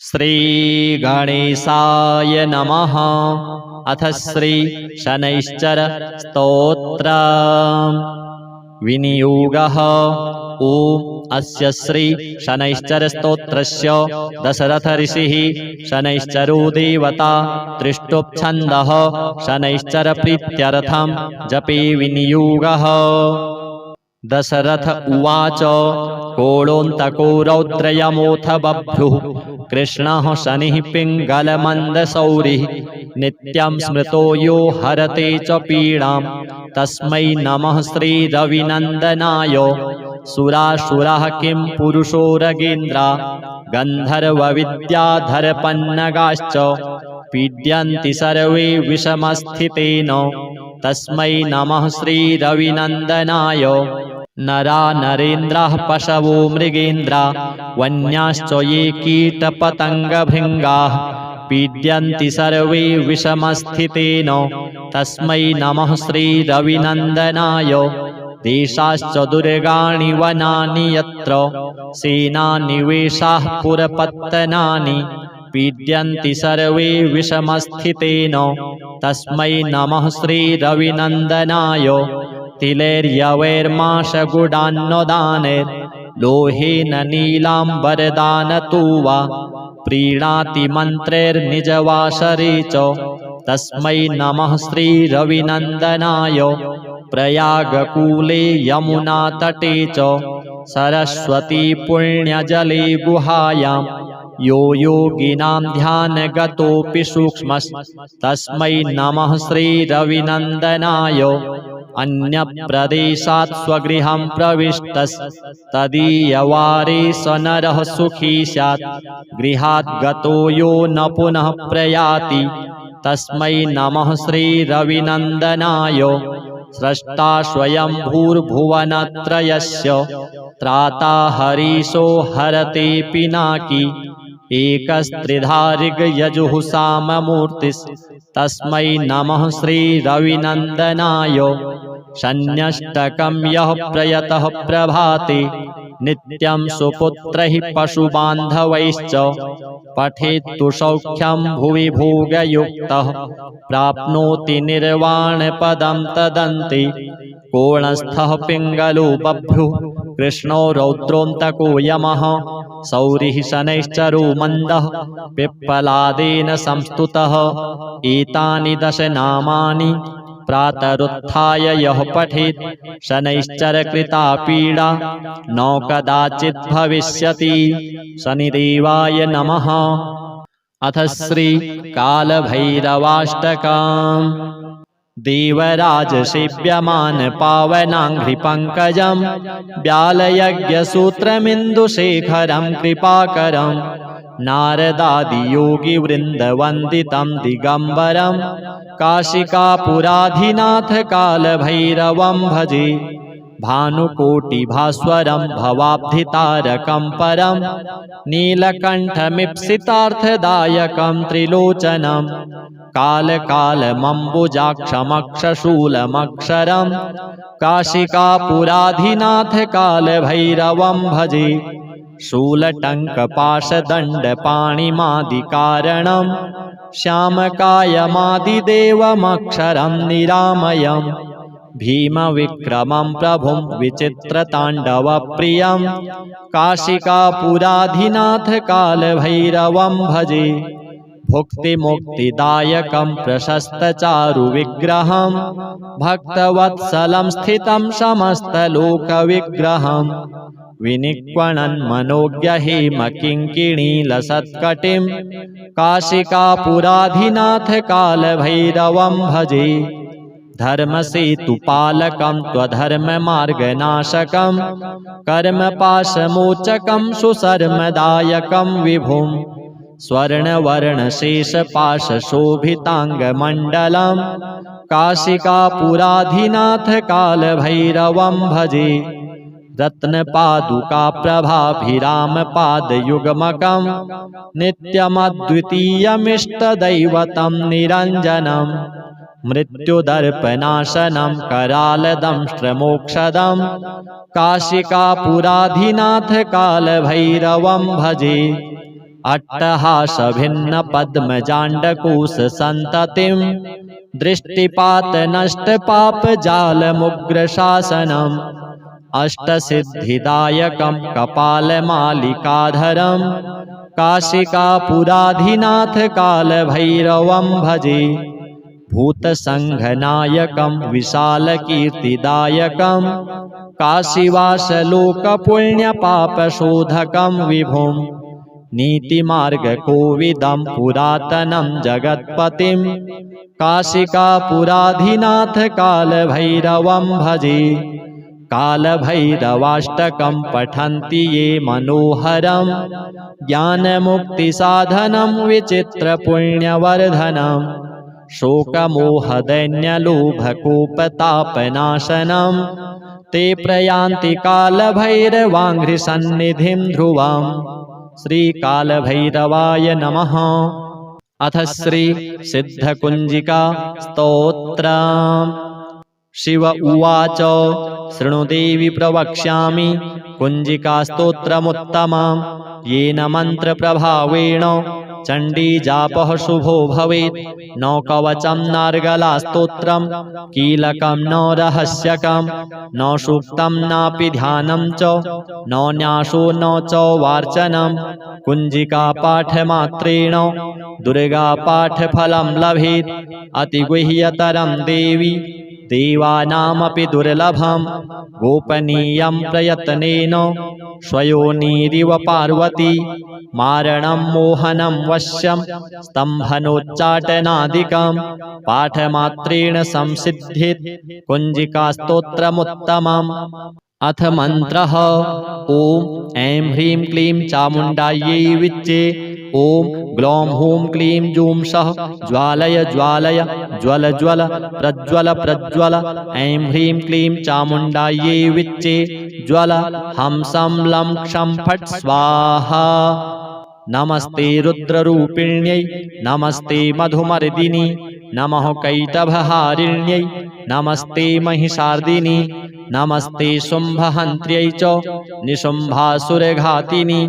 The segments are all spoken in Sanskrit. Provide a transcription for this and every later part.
श्रीगणेशाय नमः। अथ श्री शनैश्चर स्तोत्र विनियोगः। ओम अस्य श्री शनैश्चर स्तोत्रस्य दशरथ ऋषिः शनैश्चरो देवता त्रिष्टुप्छन्दः शनैश्चर प्रीत्यर्थं जपे विनियोगः। दशरथ उवाच कोळोऽन्तको रौद्रयमोऽथ बभ्रुः कृष्णः शनिः पिङ्गलमन्दशौरिः नित्यं स्मृतो यो हरते च पीडां तस्मै नमः श्रीरविनन्दनाय। सुरासुरः किं पुरुषो रगेन्द्रा गन्धर्वविद्याधरपन्नगाश्च पीड्यन्ति सर्वे विषमस्थितेन तस्मै नमः श्रीरविनन्दनाय। नरा नरेन्द्राः पशवो मृगेन्द्रा वन्याश्च ये कीटपतङ्गभृङ्गाः पीड्यन्ति सर्वे विषमस्थितेन तस्मै नमः श्रीरविनन्दनाय। देशाश्च दुर्गाणि वनानि यत्र सेनानिवेशाः पुरपत्तनानि पीड्यन्ति सर्वे विषमस्थितेन तस्मै नमः श्रीरविनन्दनाय। तिलैर्यवैर्माशगुडान्नदानैर्लोहेन नीलाम्बरदानतो वा प्रीणाति मन्त्रैर्निजवासरे च तस्मै नमः श्रीरविनन्दनाय। प्रयागकूले यमुनातटे च सरस्वती पुण्यजले गुहायां यो योगिनां ध्यानगतोऽपि सूक्ष्मस्तस्मै नमः श्रीरविनन्दनाय। अन्यप्रदेशात् स्वगृहं प्रविष्टस्तदीयवारे स नरः सुखी स्यात् गृहात् गतो यो न पुनः प्रयाति तस्मै नमः श्रीरविनन्दनाय। स्रष्टा स्वयं भूर्भुवनत्रयस्य त्राता हरीशो हरते पिनाकी एकस्त्रिधा ऋग्यजुः साममूर्तिस्तस्मै नमः श्रीरविनन्दनाय। शन्यष्टकं यः प्रयतः प्रभाते नित्यं सुपुत्रैः पशुबान्धवैश्च पठेत्तु सौख्यं भुवि भोगयुक्तः प्राप्नोति निर्वाणपदं तदन्ते। कोणस्थः पिङ्गलो बभ्रुः कृष्णो रौद्रोऽन्तको यमः सौरिः शनैश्चरो मन्दः पिप्पलादेन संस्तुतः। एतानि दश नामानि प्रातरुत्थाय यः पठेत् शनैश्चरकृता पीडा न कदाचित् भविष्यति। शनिदेवाय नमः। अथ श्री कालभैरवाष्टकम्। देवराज सेव्यमान पावनाङ्घ्रिपङ्कजं व्यालयज्ञसूत्रमिन्दुशेखरं कृपाकरं नारदादियोगिवृन्दवन्दितं दिगम्बरं काशिकापुराधिनाथ कालभैरवं भजे। भानुकोटिभास्वरं भवाब्धितारकं परं नीलकण्ठमीप्सितार्थदायकं त्रिलोचनं कालकालमम्बुजाक्षमक्षशूलमक्षरं काशिकापुराधिनाथ कालभैरवं भजे। शूलटङ्कपाशदण्डपाणिमादिकारणं श्यामकायमादिदेवमक्षरं निरामयं भीमविक्रमं प्रभुं विचित्रताण्डवप्रियं काशिकापुराधिनाथ कालभैरवं भजे। भुक्तिमुक्तिदायकं प्रशस्तचारुविग्रहं भक्तवत्सलं स्थितं समस्तलोकविग्रहं विनिक्वणन्मनोज्ञहेमकिङ्किणीलसत्कटिं काशिकापुराधिनाथ कालभैरवं भजे। धर्मसेतुपालकं त्वधर्ममार्गनाशकं कर्मपाशमोचकं सुशर्मदायकं विभुं स्वर्णवर्णशेषपाशशोभिताङ्गमण्डलं काशिकापुराधिनाथ कालभैरवं भजे। रत्नपादुकाप्रभाभिरामपादयुग्मकं नित्यमद्वितीयमिष्टदैवतं निरञ्जनं मृत्युदर्पनाशनं करालदंष्ट्रमोक्षदं काशिकापुराधिनाथ कालभैरवं भजे। अट्टहासभिन्नपद्मजाण्डकोशसन्ततिं दृष्टिपातनष्टपापजालमुग्रशासनम् अष्टसिद्धिदायकं कपालमालिकाधरं काशिकापुराधिनाथ कालभैरवं भजे भूतसङ्घनायकं विशालकीर्तिदायकं काशीवासलोकपुण्यपापशोधकं विभुं नीतिमार्गकोविदं पुरातनं जगत्पतिं काशिकापुराधिनाथ कालभैरवं भजे कालभैरवाष्टकं पठन्ति ये मनोहरं ज्ञानमुक्तिसाधनं विचित्रपुण्यवर्धनं शोकमोहदैन्यलोभकोपतापनाशनं ते प्रयान्ति कालभैरवाङ्घ्रिसन्निधिं ध्रुवम् श्रीकालभैरवाय नमः। अथ श्री सिद्धकुञ्जिका स्तोत्रम्। शिव उवाच शृणु देवि प्रवक्ष्यामि कुञ्जिकास्तोत्रमुत्तमं येन मन्त्रप्रभावेण चण्डीजापः शुभो भवेत्। न कवचं नार्गलास्तोत्रं कीलकं न रहस्यकं न सूक्तं नापि ध्यानं च न न्यासो न च वार्चनं कुञ्जिकापाठमात्रेण दुर्गापाठफलं लभेत्। अतिगुह्यतरं देवी देवानामपि दुर्लभं गोपनीयं प्रयत्नेन स्वयोनिरिव पार्वती मारणं मोहनं वश्यं स्तम्भनोच्चाटनादिकं पाठमात्रेण संसिद्धित् कुञ्जिकास्तोत्रमुत्तमम्। अथ मन्त्रः ॐ ऐं ह्रीं क्लीं चामुण्डायै विच्चे ॐ ग्लौं हूं क्लीं जूं सः ज्वालय ज्वालय ज्वल ज्वल प्रज्वल प्रज्वल ऐं ह्रीं क्लीं चामुण्डायै विच्चे ज्वल हं सं लं क्षं फट् स्वाहा। नमस्ते रुद्ररूपिण्यै नमस्ते मधुमर्दिनी नमः कैटभहारिण्यै नमस्ते महिषार्दिनी नमस्ते शुम्भहन्त्र्यै च निशुम्भासुरघातिनी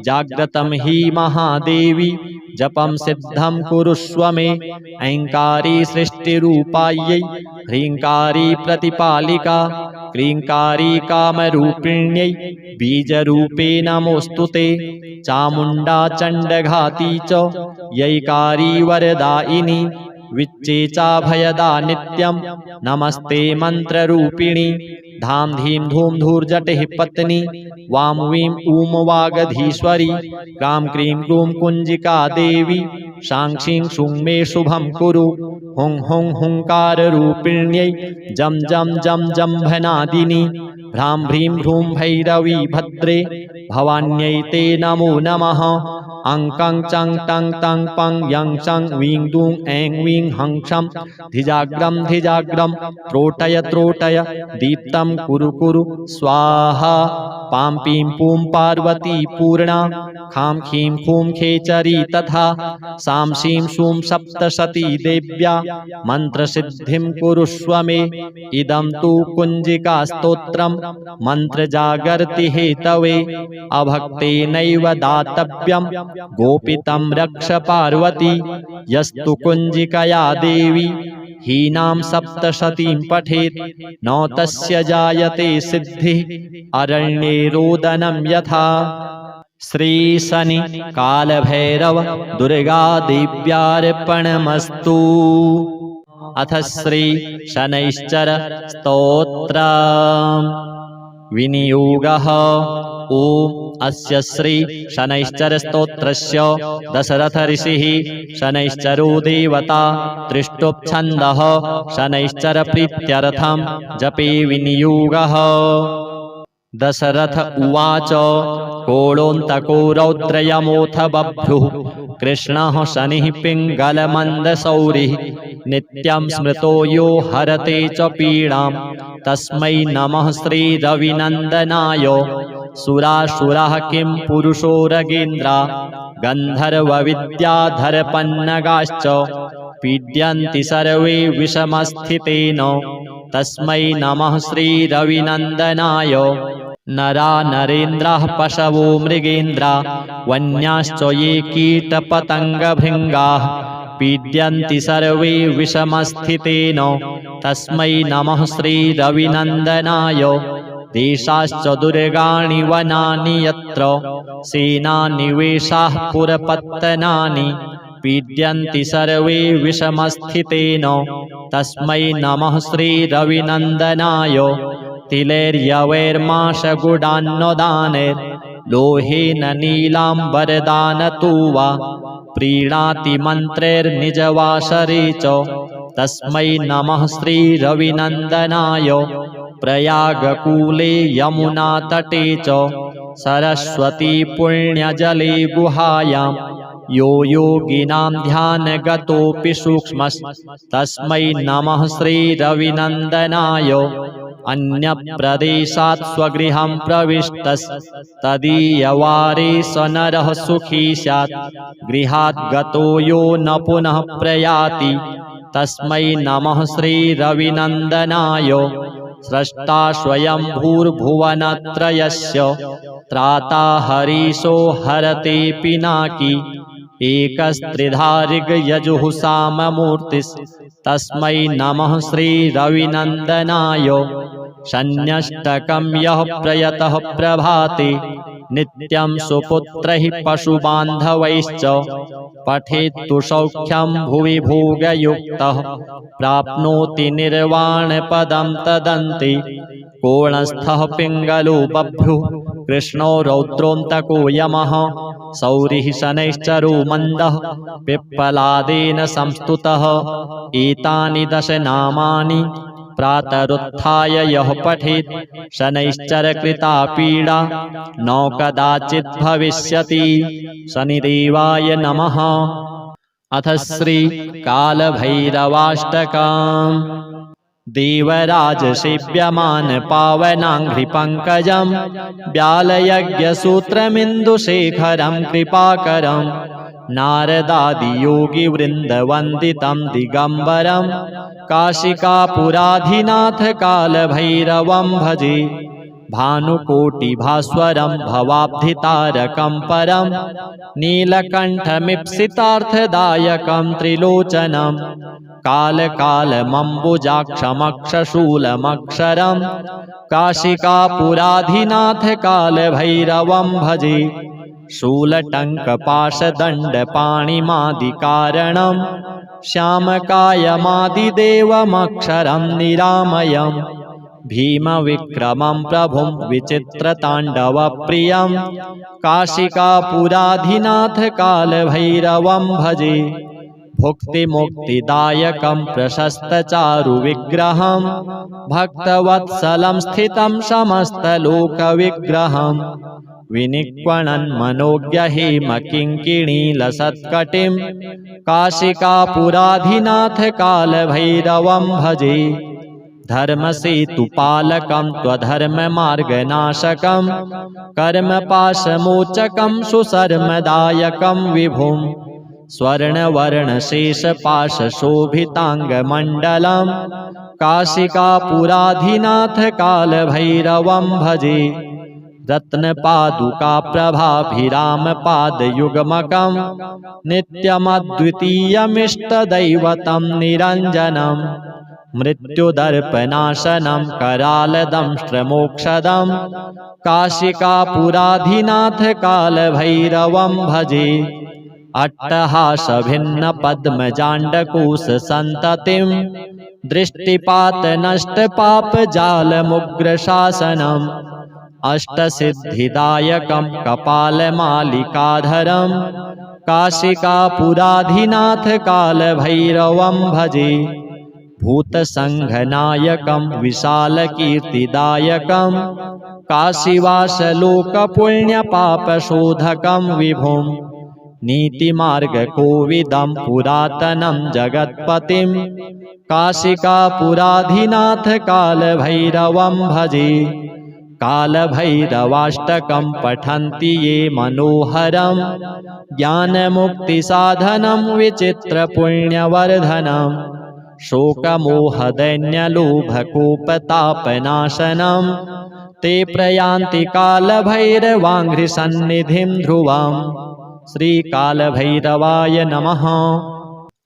जाग्रतं हि महादेवी जपं सिद्धं कुरुष्व मे ऐङ्कारी सृष्टिरूपायै ह्रीङ्कारी प्रतिपालिका क्लीङ्कारी कामरूपिण्यै बीजरूपे नमोऽस्तु ते चामुण्डा चण्डघाती च यैकारी वरदायिनी विच्चे चाभयदा नित्यं नमस्ते मन्त्ररूपिणी धां धीं धूं धूर्जटिः पत्नी वां वीं ऊं वागधीश्वरी क्रां क्रीं क्रूं कुञ्जिका देवी साक्षीं शुं मे शुभं कुरु हुं हुं हुङ्काररूपिण्यै जं जं जं जम्भनादिनी भ्रां भ्रीं भ्रूं भैरवी भद्रे भवान्यै ते नमो नमः। अं कं चं टं तं पं यं चं वीं दूं ऐं वीं हं क्षं धिजाग्रं धिजाग्रं त्रोटय त्रोटय दीप्तं कुरु कुरु स्वाहा। पां पीं पूं पार्वती पूर्णा खां खीं खूं खेचरी तथा सां शीं शूं सप्तशती देव्या मन्त्रसिद्धिं कुरुष्व मे। इदं तु कुञ्जिकास्तोत्रं मन्त्रजागर्ति हेतवे अभक्तेनैव दातव्यं गोपितं रक्ष पार्वती। यस्तु कुञ्जिकया देवी हीनां सप्तशतीं पठेत् न तस्य जायते सिद्धिः अरण्ये रोदनं यथा। श्री शनि कालभैरव दुर्गा देव्यार्पणमस्तु। अथ श्री शनैश्चर स्तोत्रम्। विनियोगः ॐ अस्य श्री शनैश्चर स्तोत्रस्य दशरथ ऋषिः शनैश्चरो देवता त्रिष्टुप्छन्दः शनैश्चर प्रीत्यर्थं जपे विनियोगः। दशरथ उवाच कोळोऽन्तको रौद्रयमोऽथ बभ्रुः कृष्णः शनिः पिङ्गलमन्दशौरिः नित्यं स्मृतो यो हरते च पीडां तस्मै नमः श्रीरविनन्दनाय। सुरासुरः किं पुरुषोरगेन्द्रा गन्धर्वविद्याधरपन्नगाश्च पीड्यन्ति सर्वे विषमस्थितेन तस्मै नमः श्रीरविनन्दनाय। नरा नरेन्द्राः पशवो मृगेन्द्रा वन्याश्च ये कीटपतङ्गभृङ्गाः पीड्यन्ति सर्वे विषमस्थितेन तस्मै नमः श्रीरविनन्दनाय। देशाश्च दुर्गाणि वनानि यत्र सेनानिवेशाः पुरपत्तनानि पीड्यन्ति सर्वे विषमस्थितेन तस्मै नमः श्रीरविनन्दनाय। तिलैर्यवैर्माशगुडान्नदानैर्लोहेन नीलाम्बरदानतु वा प्रीणाति मन्त्रैर्निजवासरे च तस्मै नमः श्रीरविनन्दनाय। प्रयागकूले यमुनातटे च सरस्वती पुण्यजले गुहायां यो योगिनां ध्यानगतोऽपि सूक्ष्मस्तस्मै नमः श्रीरविनन्दनाय। अन्यप्रदेशात् स्वगृहं प्रविष्टस्तदीयवारे स नरः सुखी स्यात् गृहात् गतो यो न पुनः प्रयाति तस्मै नमः श्रीरविनन्दनाय। स्रष्टा स्वयं भूर्भुवनत्रयस्य त्राता हरीशो हरते पिनाकी एकस्त्रिधा ऋग्यजुः साममूर्तिस्तस्मै नमः श्रीरविनन्दनाय। शन्यष्टकं यः प्रयतः प्रभाते नित्यं सुपुत्रैः पशुबान्धवैश्च पठेत्तु सौख्यं भुवि भोगयुक्तः प्राप्नोति निर्वाणपदं तदन्ते। कोणस्थः पिङ्गलो बभ्रुः कृष्णो रौद्रोऽन्तको यमः सौरिः शनैश्चरो मन्दः पिप्पलादेन संस्तुतः। एतानि 10 नामानि प्रातरुत्थाय यः पठेत् शनैश्चरकृता पीडा न कदाचित् भविष्यति। शनिदेवाय नमः। अथ श्री कालभैरवाष्टकम्। देवराज सेव्यमान पावनाङ्घ्रिपङ्कजं व्यालयज्ञसूत्रमिन्दुशेखरं कृपाकरं नारदादियोगिवृन्दवन्दितं दिगम्बरं काशिकापुराधिनाथ कालभैरवं भजे। भानुकोटिभास्वरं भवाब्धितारकं परं नीलकण्ठमीप्सितार्थदायकं त्रिलोचनं कालकालमम्बुजाक्षमक्षशूलमक्षरं काशिकापुराधिनाथ कालभैरवं भजे। शूलटङ्कपाशदण्डपाणिमादिकारणं श्यामकायमादिदेवमक्षरं निरामयं भीमविक्रमं प्रभुं विचित्रताण्डवप्रियं काशिकापुराधिनाथ कालभैरवं भजे। भुक्तिमुक्तिदायकं प्रशस्तचारुविग्रहं भक्तवत्सलं स्थितं समस्तलोकविग्रहं विनिक्वणन्मनोज्ञहेमकिङ्किणीलसत्कटिं काशिकापुराधिनाथ कालभैरवं भजे। धर्मसेतुपालकं त्वधर्ममार्गनाशकं कर्मपाशमोचकं सुशर्मदायकं विभुं स्वर्णवर्णशेषपाशशोभिताङ्गमण्डलं काशिकापुराधिनाथ कालभैरवं भजे। रत्नपादुकाप्रभाभिरामपादयुग्मकं नित्यमद्वितीयमिष्टदैवतं निरञ्जनं मृत्युदर्पनाशनं करालदंष्ट्रमोक्षदं काशिकापुराधिनाथ कालभैरवं भजे। अट्टहासभिन्नपद्मजाण्डकोशसन्ततिं दृष्टिपातनष्टपापजालमुग्रशासनम् अष्टसिद्धिदायकं कपालमालिकाधरं काशिकापुराधिनाथ कालभैरवं भजे। भूतसङ्घनायकं विशालकीर्तिदायकं काशीवासलोकपुण्यपापशोधकं विभुं नीतिमार्गकोविदं पुरातनं जगत्पतिं काशिकापुराधिनाथ कालभैरवं भजे। कालभैरवाष्टकं पठन्ति ये मनोहरं ज्ञानमुक्तिसाधनं विचित्रपुण्यवर्धनं शोकमोहदैन्यलोभकोपतापनाशनं ते प्रयान्ति कालभैरवाङ्घ्रिसन्निधिं ध्रुवाम्। श्रीकालभैरवाय नमः।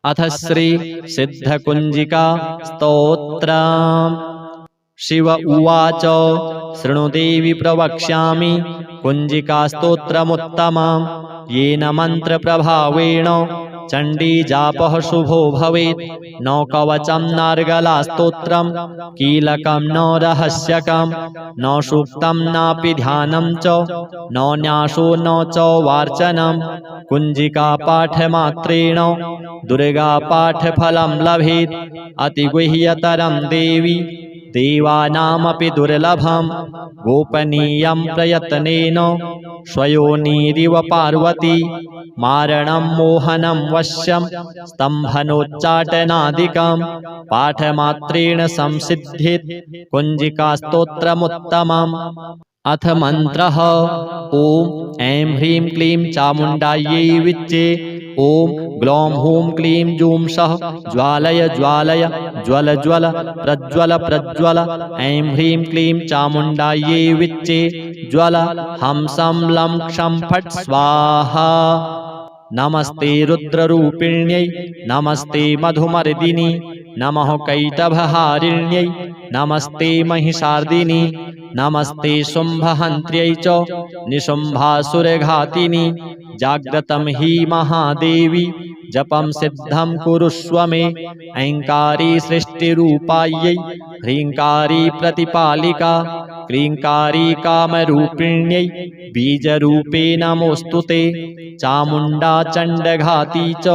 अथ श्री सिद्धकुञ्जिका स्तोत्रम्। शिव उवाच शृणु देवि प्रवक्ष्यामि कुञ्जिकास्तोत्रमुत्तमम्। येन मन्त्रप्रभावेण चण्डीजापः शुभो भवेत्। न कवचं नार्गलास्तोत्रं कीलकं न रहस्यकं न सूक्तं नापि ध्यानं च न न्यासो न च वार्चनं। कुञ्जिकापाठमात्रेण दुर्गापाठफलं लभेत्। अतिगुह्यतरं देवी देवानामपि दुर्लभं। गोपनीयं प्रयत्नेन स्वयोनिरिव पार्वती। मारणं मोहनं वश्यं स्तम्भनोच्चाटनादिकं पाठमात्रेण संसिद्धित् कुञ्जिकास्तोत्रमुत्तमम्। अथ मन्त्रः। ॐ ऐं ह्रीं क्लीं चामुण्डायै विच्चे। ॐ ग्लौं हूं क्लीं जूं सः ज्वालय ज्वालय ज्वल ज्वल प्रज्वल प्रज्वल। ऐं ह्रीं क्लीं चामुण्डायै विच्चे ज्वल। हं सं लं क्षं फट् स्वाहा। नमस्ते रुद्ररूपिण्यै नमस्ते मधुमर्दिनी नमः कैटभहारिण्यै नमस्ते महिषार्दिनी नमस्ते शुम्भहन्त्र्यै च निशुम्भासुरघातिनी। जाग्रतं हि महादेवी जपं सिद्धं कुरुष्व मे। ऐङ्कारी सृष्टिरूपायै ह्रीङ्कारी प्रतिपालिका क्रीङ्कारी कामरूपिण्यै बीजरूपे नमोऽस्तु ते। चामुण्डा चण्डघाती च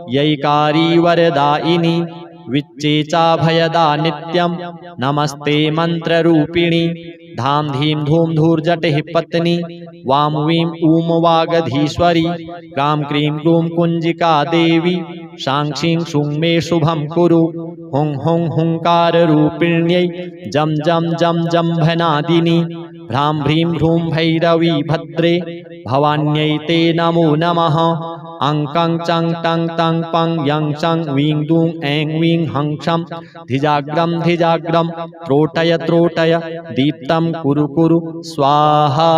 यैकारी वरदायिनी विच्चे चाभयदा नित्यं नमस्ते मन्त्ररूपिणी। धां धीं धूं धूर्जटिः पत्नी वां वीं ऊं वागधीश्वरी। क्रां क्रीं क्रूं कुञ्जिका देवी साक्षीं शुं मे शुभं कुरु। हुं हुं हुङ्काररूपिण्यै जं जं जं जम्भनादिनी। भ्रां भ्रीं भ्रूं भैरवी भद्रे भवान्यै ते नमो नमः। अं कं चं टं तं पं यं चं वीं दूं ऐं वीं हं क्षं धिजाग्रं धिजाग्रं त्रोटय त्रोटय दीप्तं कुरु कुरु स्वाहा।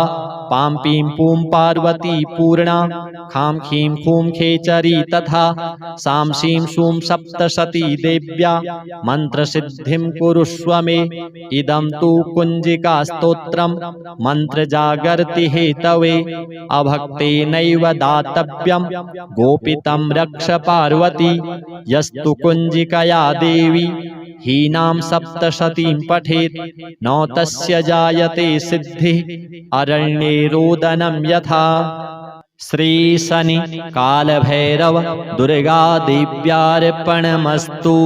पां पीं पूं पार्वती पूर्णा खां खीं खूं खेचरी तथा। सां शीं शूं सप्तशती देव्या मन्त्रसिद्धिं कुरुष्व मे। इदं तु कुञ्जिकास्तोत्रं मन्त्रजागर्ति हेतवे। अभक्तेनैव दातव्यं गोपितं रक्ष पार्वती। यस्तु कुञ्जिकया देवी हीनां सप्तशतीं पठेत् न तस्य जायते सिद्धिः अरण्ये रोदनं यथा। श्री शनि कालभैरव दुर्गा देव्यार्पणमस्तु।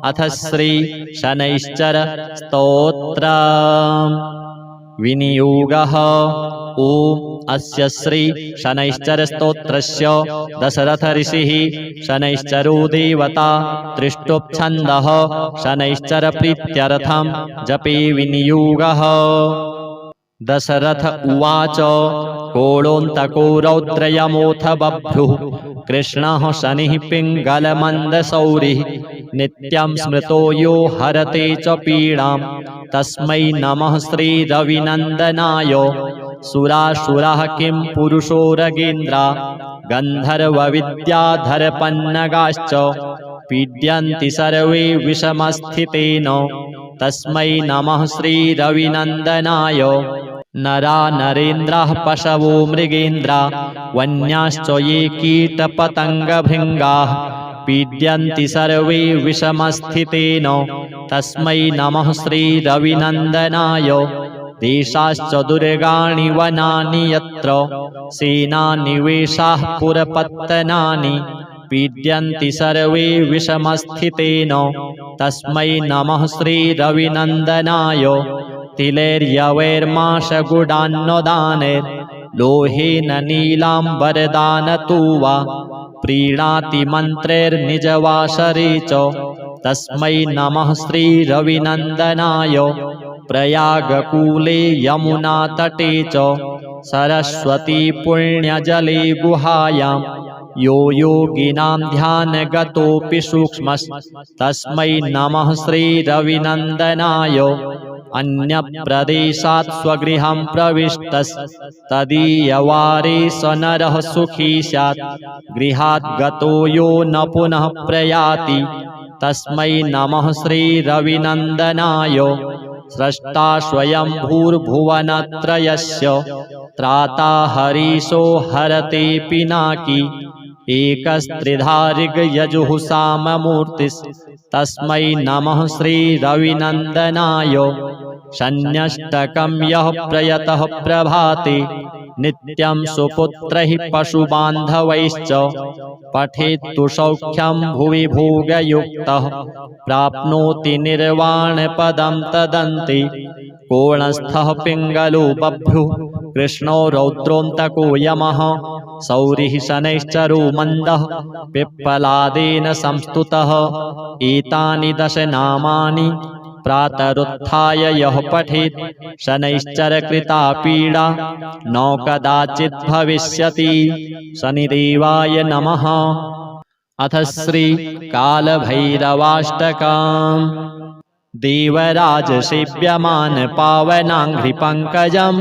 अथ श्री शनैश्चर स्तोत्रम्। विनियोगः। ॐ अस्य श्री शनैश्चर स्तोत्रस्य दशरथ ऋषिः शनैश्चरो देवता त्रिष्टुप्छन्दः शनैश्चर प्रीत्यर्थं जपे विनियोगः। दशरथ उवाच कोणोऽन्तको रौद्रयमोऽथ बभ्रुः कृष्णः शनिः पिङ्गलमन्दशौरिः। नित्यं स्मृतो यो हरते च पीडां तस्मै नमः श्रीरविनन्दनाय। सुरासुरः किं पुरुषो रगेन्द्रा गन्धर्वविद्याधरपन्नगाश्च पीड्यन्ति सर्वे विषमस्थितेन तस्मै नमः श्रीरविनन्दनाय। नरा नरेन्द्राः पशवो मृगेन्द्रा वन्याश्च ये कीटपतङ्गभृङ्गाः पीड्यन्ति सर्वे विषमस्थितेन तस्मै नमः श्रीरविनन्दनाय। देशाश्च दुर्गाणि वनानि यत्र सेनानिवेशाः पुरपत्तनानि पीड्यन्ति सर्वे विषमस्थितेन तस्मै नमः श्रीरविनन्दनाय। तिलैर्यवैर्माशगुडान्नदानैर्लोहेन नीलाम्बरदानतो वा प्रीणाति मन्त्रैर्निजवासरे च तस्मै नमः श्रीरविनन्दनाय। प्रयागकूले यमुनातटे च सरस्वती पुण्यजले गुहायां यो योगिनां ध्यानगतोऽपि सूक्ष्मस्तस्मै नमः श्रीरविनन्दनाय। अन्यप्रदेशात् स्वगृहं प्रविष्टस्तदीयवारे स नरः सुखी स्यात्। गृहात् गतो यो न पुनः प्रयाति तस्मै नमः श्रीरविनन्दनाय। स्रष्टा स्वयंभूर्भुवनत्रयस्य त्राता हरीशो हरते पिनाकी। एकस्त्रिधा ऋग्यजुः साममूर्तिस्तस्मै नमः श्रीरविनन्दनाय। शन्यष्टकं यः प्रयतः प्रभाते नित्यं सुपुत्रैः पशुबान्धवैश्च पठेत्तु सौख्यं भुवि भोगयुक्तः प्राप्नोति निर्वाणपदं तदन्ते। कोणस्थः पिङ्गलो बभ्रुः कृष्णो रौद्रोऽन्तको यमः सौरिः शनैश्चरो मन्दः पिप्पलादेन संस्तुतः। एतानि 10 नामानि प्रातरुत्थाय यः पठेत् शनैश्चरकृता पीडा न कदाचित् भविष्यति। शनिदेवाय नमः। अथ श्री कालभैरवाष्टकम्। देवराज सेव्यमान पावनाङ्घ्रिपङ्कजं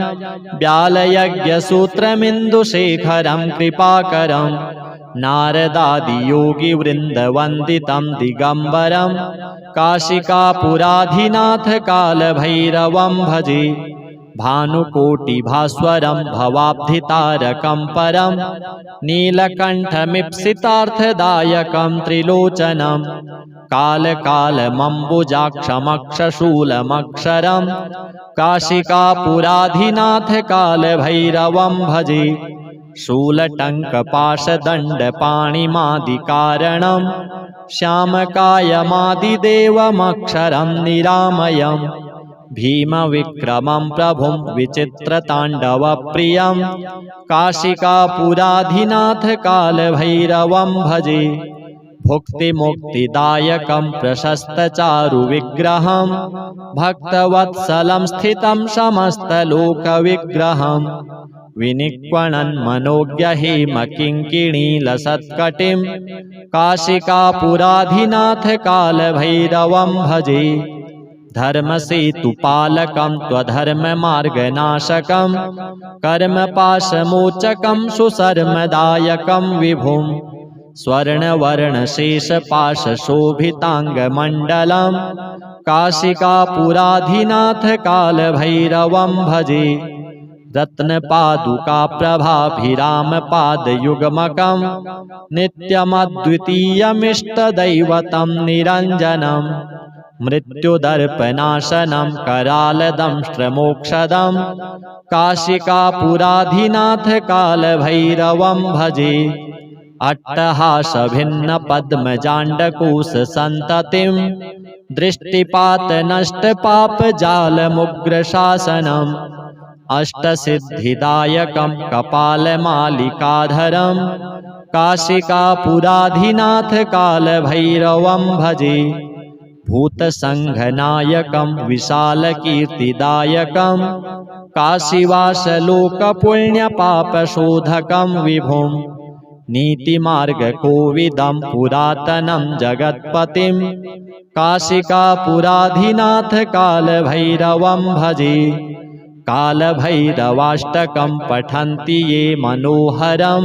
व्यालयज्ञसूत्रमिन्दुशेखरं कृपाकरं नारदादियोगिवृन्दवन्दितं दिगम्बरं काशिकापुराधिनाथ कालभैरवं भजे। भानुकोटिभास्वरं भवाब्धितारकं परं नीलकण्ठमीप्सितार्थदायकं त्रिलोचनं कालकालमम्बुजाक्षमक्षशूलमक्षरं काशिकापुराधिनाथ कालभैरवं भजे। शूलटङ्कपाशदण्डपाणिमादिकारणं श्यामकायमादिदेवमक्षरं निरामयं भीमविक्रमं प्रभुं विचित्रताण्डवप्रियं काशिकापुराधिनाथ कालभैरवं भजे। भुक्तिमुक्तिदायकं प्रशस्तचारुविग्रहं भक्तवत्सलं स्थितं समस्तलोकविग्रहं विनिक्वणन्मनोज्ञहेमकिङ्किणीलसत्कटिं काशिकापुराधिनाथ कालभैरवं भजे। धर्मसेतुपालकं त्वधर्ममार्गनाशकं कर्मपाशमोचकं सुशर्मदायकं विभुं स्वर्णवर्णशेषपाशशोभिताङ्गमण्डलं काशिकापुराधिनाथ कालभैरवं भजे। रत्नपादुकाप्रभाभिरामपादयुग्मकं नित्यमद्वितीयमिष्टदैवतं निरञ्जनं मृत्युदर्पनाशनं करालदंष्ट्रमोक्षदं काशिकापुराधिनाथ कालभैरवं भजे। अट्टहासभिन्नपद्मजाण्डकोशसन्ततिं दृष्टिपातनष्टपापजालमुग्रशासनम् अष्टसिद्धिदायकं कपालमालिकाधरं काशिकापुराधिनाथ कालभैरवं भजे। भूतसङ्घनायकं विशालकीर्तिदायकं काशीवासलोकपुण्यपापशोधकं विभुं नीतिमार्गकोविदं पुरातनं जगत्पतिं काशिकापुराधिनाथ कालभैरवं भजे। कालभैरवाष्टकं पठन्ति ये मनोहरं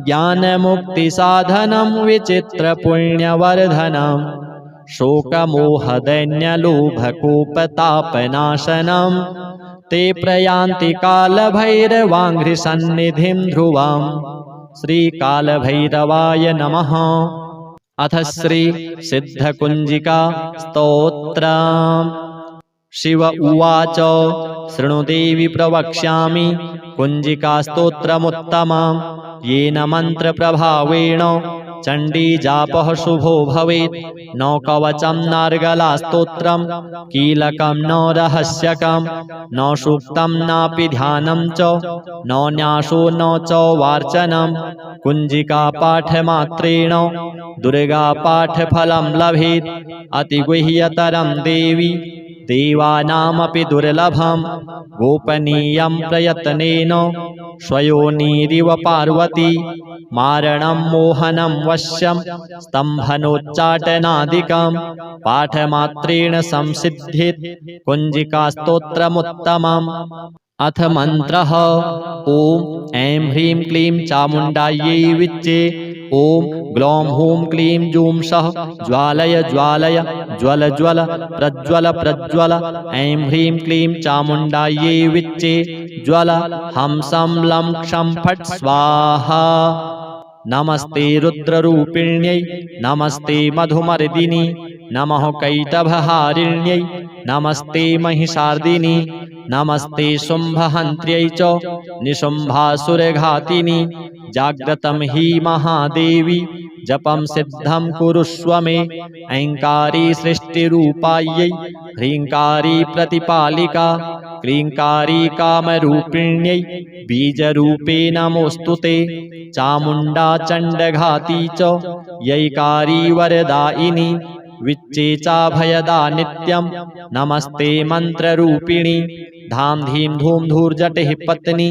ज्ञानमुक्तिसाधनं विचित्रपुण्यवर्धनं शोकमोहदैन्यलोभकोपतापनाशनं ते प्रयान्ति कालभैरवाङ्घ्रिसन्निधिं ध्रुवम्। श्रीकालभैरवाय नमः। अथ श्री सिद्धकुञ्जिका स्तोत्रम्। शिव उवाच शृणु देवि प्रवक्ष्यामि कुञ्जिकास्तोत्रमुत्तमं येन मन्त्रप्रभावेण चण्डीजापः शुभो भवेत्। न कवचं नार्गलास्तोत्रं कीलकं न रहस्यकं न सूक्तं नापि ध्यानं च न न्यासो न च वार्चनं कुञ्जिकापाठमात्रेण दुर्गापाठफलं लभेत्। अतिगुह्यतरं देवि देवानामपि दुर्लभं गोपनीयं प्रयत्नेन स्वयोनिरिव पार्वती मारणं मोहनं वश्यं स्तम्भनोच्चाटनादिकं पाठमात्रेण संसिद्धित् कुञ्जिकास्तोत्रमुत्तमम्। अथ मन्त्रः ॐ ऐं ह्रीं क्लीं चामुण्डायै विच्चे ॐ ग्लौं हूं क्लीं जूं सः ज्वालय ज्वालय ज्वल ज्वल प्रज्वल प्रज्वल ऐं ह्रीं क्लीं चामुण्डायै विच्चे ज्वल हं सं लं क्षं फट् स्वाहा। नमस्ते रुद्ररूपिण्यै नमस्ते मधुमर्दिनी नमः कैटभहारिण्यै नमस्ते महिषार्दिनी नमस्ते शुम्भहन्त्र्यै च निशुम्भासुरघातिनी। जाग्रतं हि महादेवी जपं सिद्धं कुरुष्व मे ऐङ्कारी सृष्टिरूपायै ह्रीङ्कारी प्रतिपालिका क्लीङ्कारी कामरूपिण्यै बीजरूपे नमोऽस्तु ते। चामुण्डा चण्डघाती च यैकारी वरदायिनी विच्चे चाभयदा नित्यं नमस्ते मन्त्ररूपिणी। धां धीं धूं धूर्जटिः पत्नी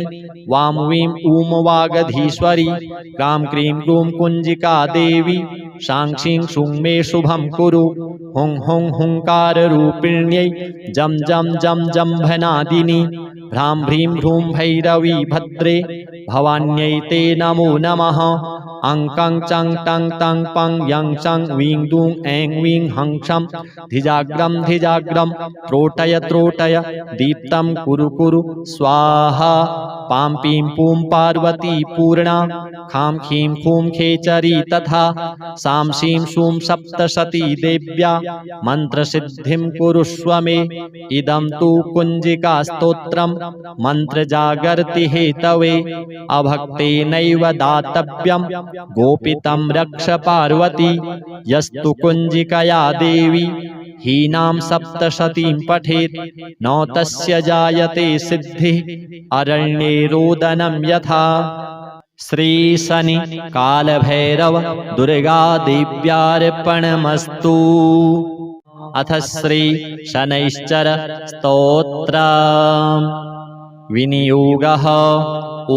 वां वीं ऊं वागधीश्वरी गां क्रीं क्रूं कुञ्जिका देवी शां शीं शूं मे शुभं कुरु। हुं हुं हुङ्काररूपिण्यै जं जं जं जम्भनादिनी भ्रां भ्रीं भ्रूं भैरवी भद्रे भवान्यै ते नमो नमः। अं कं चं टं तं पं यं चं वीं दूं ऐं वीं हं क्षं धिजाग्रं धिजाग्रं त्रोटय त्रोटय दीप्तं कुरु कुरु स्वाहा। पां पीं पूं पार्वती पूर्णा खां खीं खूं खेचरी तथा सां शीं शूं सप्तशती देव्या मन्त्रसिद्धिं कुरुष्व मे। इदं तु कुञ्जिकास्तोत्रं मन्त्रजागर्ति हेतवे अभक्तेनैव दातव्यं गोपितं रक्ष पार्वती। यस्तु कुञ्जिकया देवी हीनां सप्तशतीं पठेत् न तस्य जायते सिद्धिः अरण्ये रोदनं यथा। श्री शनि कालभैरव दुर्गा देव्यार्पणमस्तु। अथ श्री शनैश्चर स्तोत्र विनियोगः। ॐ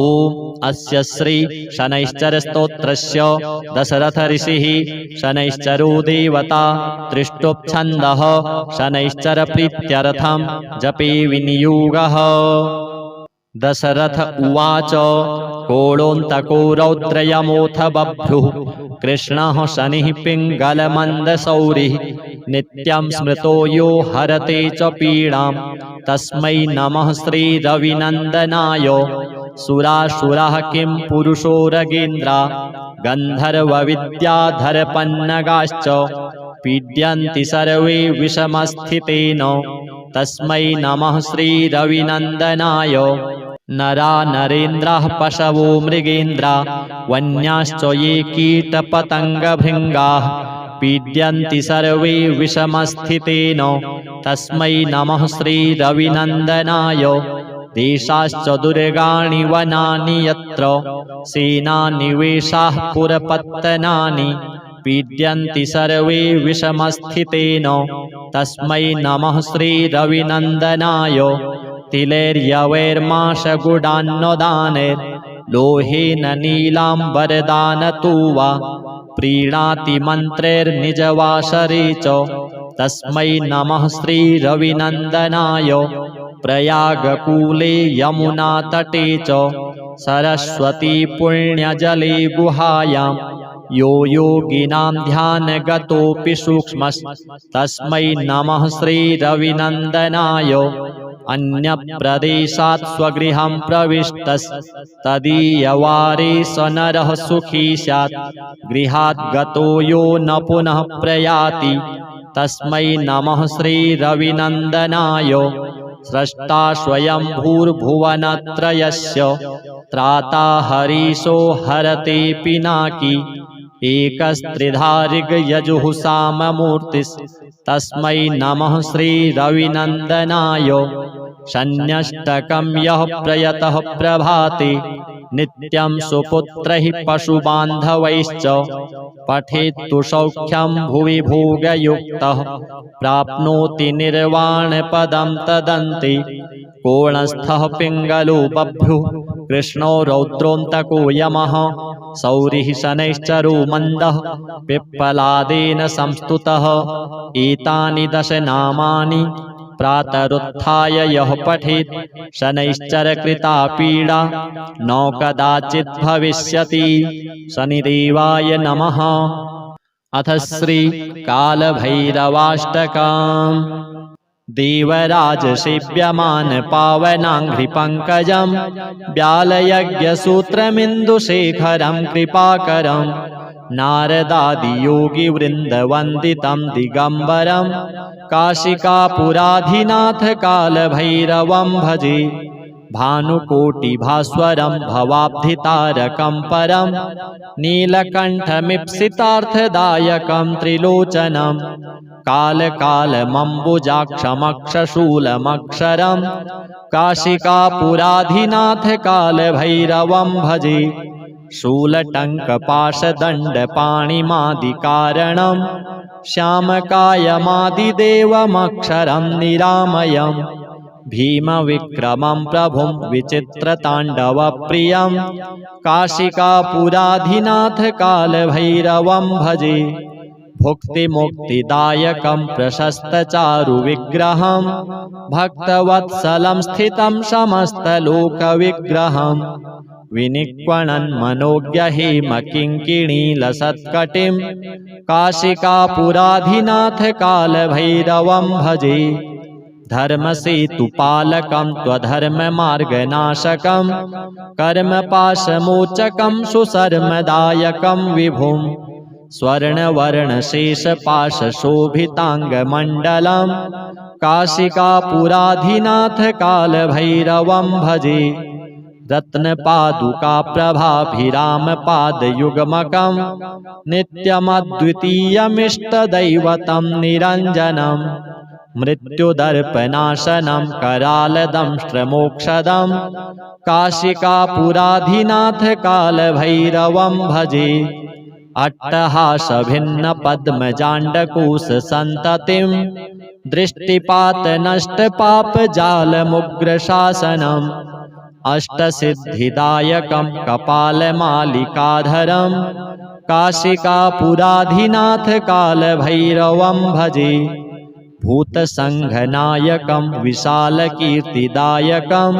अस्य श्री शनैश्चर स्तोत्रस्य दशरथ ऋषिः शनैश्चरो देवता त्रिष्टुप्-छन्दः शनैश्चर प्रीत्यर्थं जपे विनियोगः। दशरथ उवाच कोडोऽन्तको रौद्रयमोऽथ बभ्रुः कृष्णः शनिः पिङ्गलमन्दशौरिः नित्यं स्मृतो यो हरते च पीडां तस्मै नमः श्रीरविनन्दनाय। सुरासुरः किं पुरुषो रगेन्द्रा गन्धर्वविद्याधरपन्नगाश्च पीड्यन्ति सर्वे विषमस्थितेन तस्मै नमः श्रीरविनन्दनाय। नरा नरेन्द्राः पशवो मृगेन्द्रा वन्याश्च ये कीटपतङ्गभृङ्गाः पीड्यन्ति सर्वे विषमस्थितेन तस्मै नमः श्रीरविनन्दनाय। देशाश्च दुर्गाणि वनानि यत्र सेनानिवेशाः पुरपत्तनानि पीड्यन्ति सर्वे विषमस्थितेन तस्मै नमः श्रीरविनन्दनाय। तिलैर्यवैर्माशगुडान्नदानैर्लोहेन नीलाम्बरदानतो वा प्रीणाति मन्त्रैर्निजवासरे च तस्मै नमः श्रीरविनन्दनाय। प्रयागकूले यमुनातटे च सरस्वती पुण्यजले गुहायां यो योगिनां ध्यानगतोऽपि सूक्ष्मस्तस्मै नमः श्रीरविनन्दनाय। अन्यप्रदेशात् स्वगृहं प्रविष्टस्तदीयवारे स नरः सुखी स्यात् गृहात् गतो यो न पुनः प्रयाति तस्मै नमः श्रीरविनन्दनाय। स्रष्टा स्वयं भूर्भुवनत्रयस्य त्राता हरीशो हरते पिनाकी एकस्त्रिधारिगयजुः साममूर्तिस्तस्मै नमः श्रीरविनन्दनाय। शन्यष्टकं यः प्रयतः प्रभाते नित्यं सुपुत्रैः पशुबान्धवैश्च पठेत्तु सौख्यं भुवि भोगयुक्तः प्राप्नोति निर्वाणपदं तदन्ते कोणस्थः पिङ्गलो बभ्रुः कृष्णो रौद्रोऽन्तको यमः सौरिः शनैश्चरो मन्दः पिप्पलादेन संस्तुतः एतानि 10 नामानि प्रातरुत्थाय यः पठेत् शनैश्चरकृता पीडा न कदाचित् भविष्यति। शनिदेवाय नमः। अथ श्री कालभैरवाष्टकम्। देवराज सेव्यमान पावनाङ्घ्रिपङ्कजं व्यालयज्ञसूत्रमिन्दुशेखरं कृपाकरं नारदादियोगिवृन्दवन्दितं दिगम्बरं काशिकापुराधिनाथ कालभैरवं भजे भानुकोटिभास्वरं भवाब्धितारकं परं नीलकण्ठमीप्सितार्थदायकं त्रिलोचनं कालकालमम्बुजाक्षमक्षशूलमक्षरं काशिकापुराधिनाथ कालभैरवं भजे शूलटङ्कपाशदण्डपाणिमादिकारणं श्यामकायमादिदेवमक्षरं निरामयं भीमविक्रमं प्रभुं विचित्रताण्डवप्रियं काशिकापुराधिनाथ कालभैरवं भजे भुक्तिमुक्तिदायकं प्रशस्तचारुविग्रहं भक्तवत्सलं स्थितं समस्तलोकविग्रहं विनिक्वणन् मनोज्ञहेमकिङ्किणीलसत्कटिं काशिकापुराधिनाथ कालभैरवं भजे धर्मसेतुपालकं त्वधर्ममार्गनाशकं कर्मपाशमोचकं सुशर्मदायकं विभुं स्वर्णवर्णशेषपाशशोभिताङ्गमण्डलं काशिकापुराधिनाथ कालभैरवं भजे रत्नपादुकाप्रभाभिरामपादयुग्मकं नित्यमद्वितीयमिष्टदैवतं निरञ्जनं मृत्युदर्पनाशनं करालदंष्ट्रमोक्षदं काशिकापुराधिनाथ कालभैरवं भजे अट्टहासभिन्नपद्मजाण्डकोशसन्ततिं दृष्टिपातनष्टपापजालमुग्रशासनम् अष्टसिद्धिदायकं कपालमालिकाधरं काशिकापुराधिनाथ कालभैरवं भजे भूतसङ्घनायकं विशालकीर्तिदायकं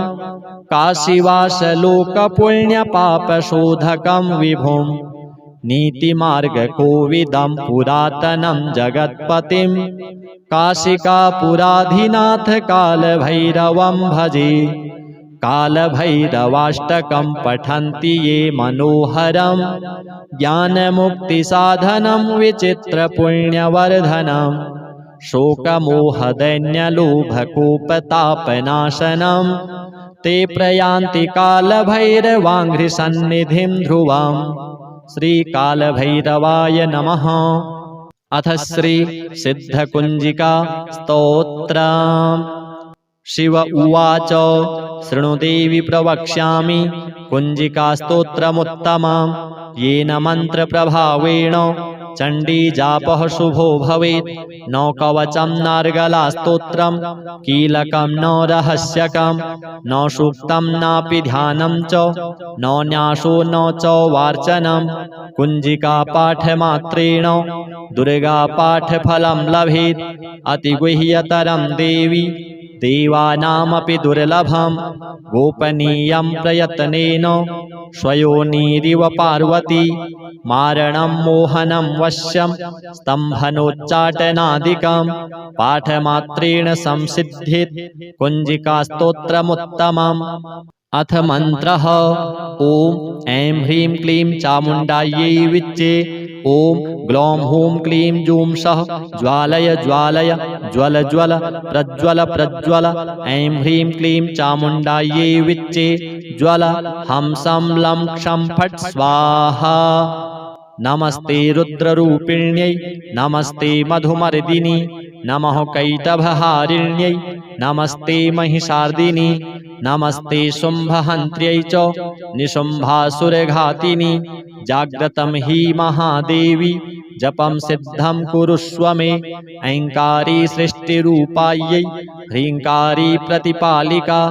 काशीवासलोकपुण्यपापशोधकं विभुं नीतिमार्गकोविदं पुरातनं जगत्पतिं काशिकापुराधिनाथ कालभैरवं भजे कालभैरवाष्टकं पठन्ति ये मनोहरं ज्ञानमुक्तिसाधनं विचित्रपुण्यवर्धनं शोकमोहदैन्यलोभकोपतापनाशनं ते प्रयान्ति कालभैरवाङ्घ्रिसन्निधिं ध्रुवम्। श्रीकालभैरवाय नमः। अथ श्री सिद्धकुञ्जिका स्तोत्रम्। शिव उवाच शृणु देवि प्रवक्ष्यामि कुञ्जिकास्तोत्रमुत्तमं येन मन्त्रप्रभावेण चण्डीजापः शुभो भवेत् न कवचं नार्गलास्तोत्रं कीलकं न रहस्यकं न सूक्तं नापि ध्यानं च न न्यासो न च वार्चनं कुञ्जिकापाठमात्रेण दुर्गापाठफलं लभेत् अतिगुह्यतरं देवी देवानामपि दुर्लभं गोपनीयं प्रयत्नेन स्वयोनिरिव पार्वती मारणं मोहनं वश्यं स्तम्भनोच्चाटनादिकं पाठमात्रेण संसिद्ध्येत् कुञ्जिकास्तोत्रमुत्तमम्। अथ मन्त्रः ॐ ऐं ह्रीं क्लीं चामुण्डायै विच्चे ॐ ग्लौं हूं क्लीं जूं सः ज्वालय ज्वालय ज्वल ज्वल प्रज्वल प्रज्वल ऐं ह्रीं क्लीं चामुण्डायै विच्चे ज्वल हं सं लं क्षं फट् स्वाहा। नमस्ते रुद्ररूपिण्यै नमस्ते मधुमर्दिनी नमः कैटभहारिण्यै नमस्ते महिषार्दिनी नमस्ते शुम्भहन्त्र्यै च निशुम्भासुरघातिनि जाग्रतं हि महादेवी जपं सिद्धं कुरुष्व मे ऐङ्कारी सृष्टिरूपायै ह्रीङ्कारी प्रतिपालिका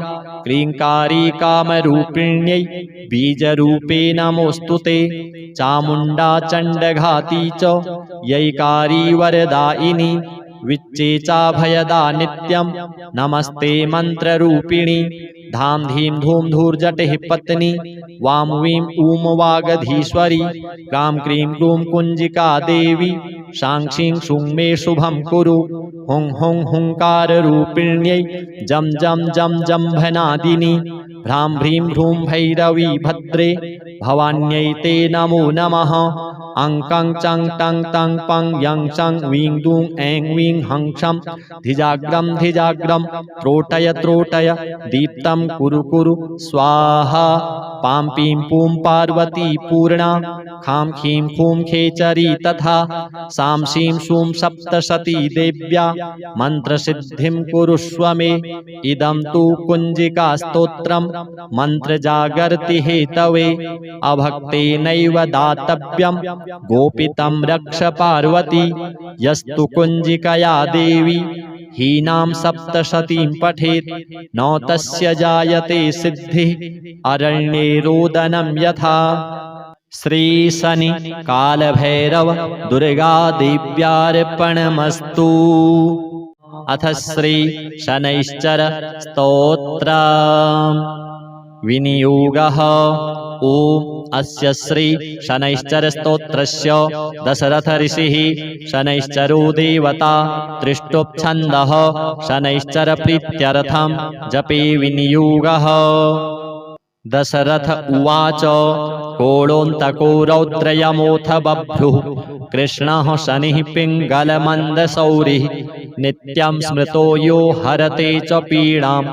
क्लीङ्कारी कामरूपिण्यै बीजरूपे नमोऽस्तु ते चामुण्डा चण्डघाती च यैकारी वरदायिनी विच्चेचाभयदा नित्यं नमस्ते मन्त्ररूपिणी धाम धीम धूम धूर्जटिः पत्नी वाम वीं ऊम वागधीश्वरी क्रां क्रीं क्रूं कुञ्जिका देवी शांक्षीं क्षुं मे शुभं कुरु हुं हुं हुंकाररूपिण्यै जं जं जं जम्भनादिनी भ्रां भ्रीं भ्रूं भैरवी भद्रे भवान्यै ते नमो नमः अं कं चं टं तं पं यं चं वीं दूं ऐं वीं हं क्षं धिजाग्रं त्रोटय त्रोटय दीप्तं कुरु कुरु स्वाहा पां पीं पूं पार्वती पूर्णा खां खीं खूं खेचरी तथा सां शीं शूं सप्तशती देव्या मन्त्रसिद्धिं कुरुष्व मे इदं तु कुञ्जिकास्तोत्रं मन्त्रजागर्ति हेतवे अभक्तेनैव दातव्यं गोपितं रक्ष पार्वती यस्तु कुञ्जिकया देवी हीनां सप्तशतीं पठेत् न तस्य जायते सिद्धिः अरण्ये रोदनं यथा श्री शनि कालभैरव दुर्गा देव्यार्पणमस्तु। अथ श्री शनैश्चर स्तोत्र विनियोगः। ओम अस्य श्री शनैश्चर स्तोत्रस्य दशरथ ऋषिः शनैश्चरो देवता त्रिष्टुप्छन्दः शनैश्चर प्रीत्यर्थं जपे विनियोगः। दशरथ उवाच कोडोऽन्तको रौद्रयमोऽथ बभ्रुः कृष्णः शनिः पिङ्गलमन्दशौरिः नित्यं स्मृतो यो हरते च पीडां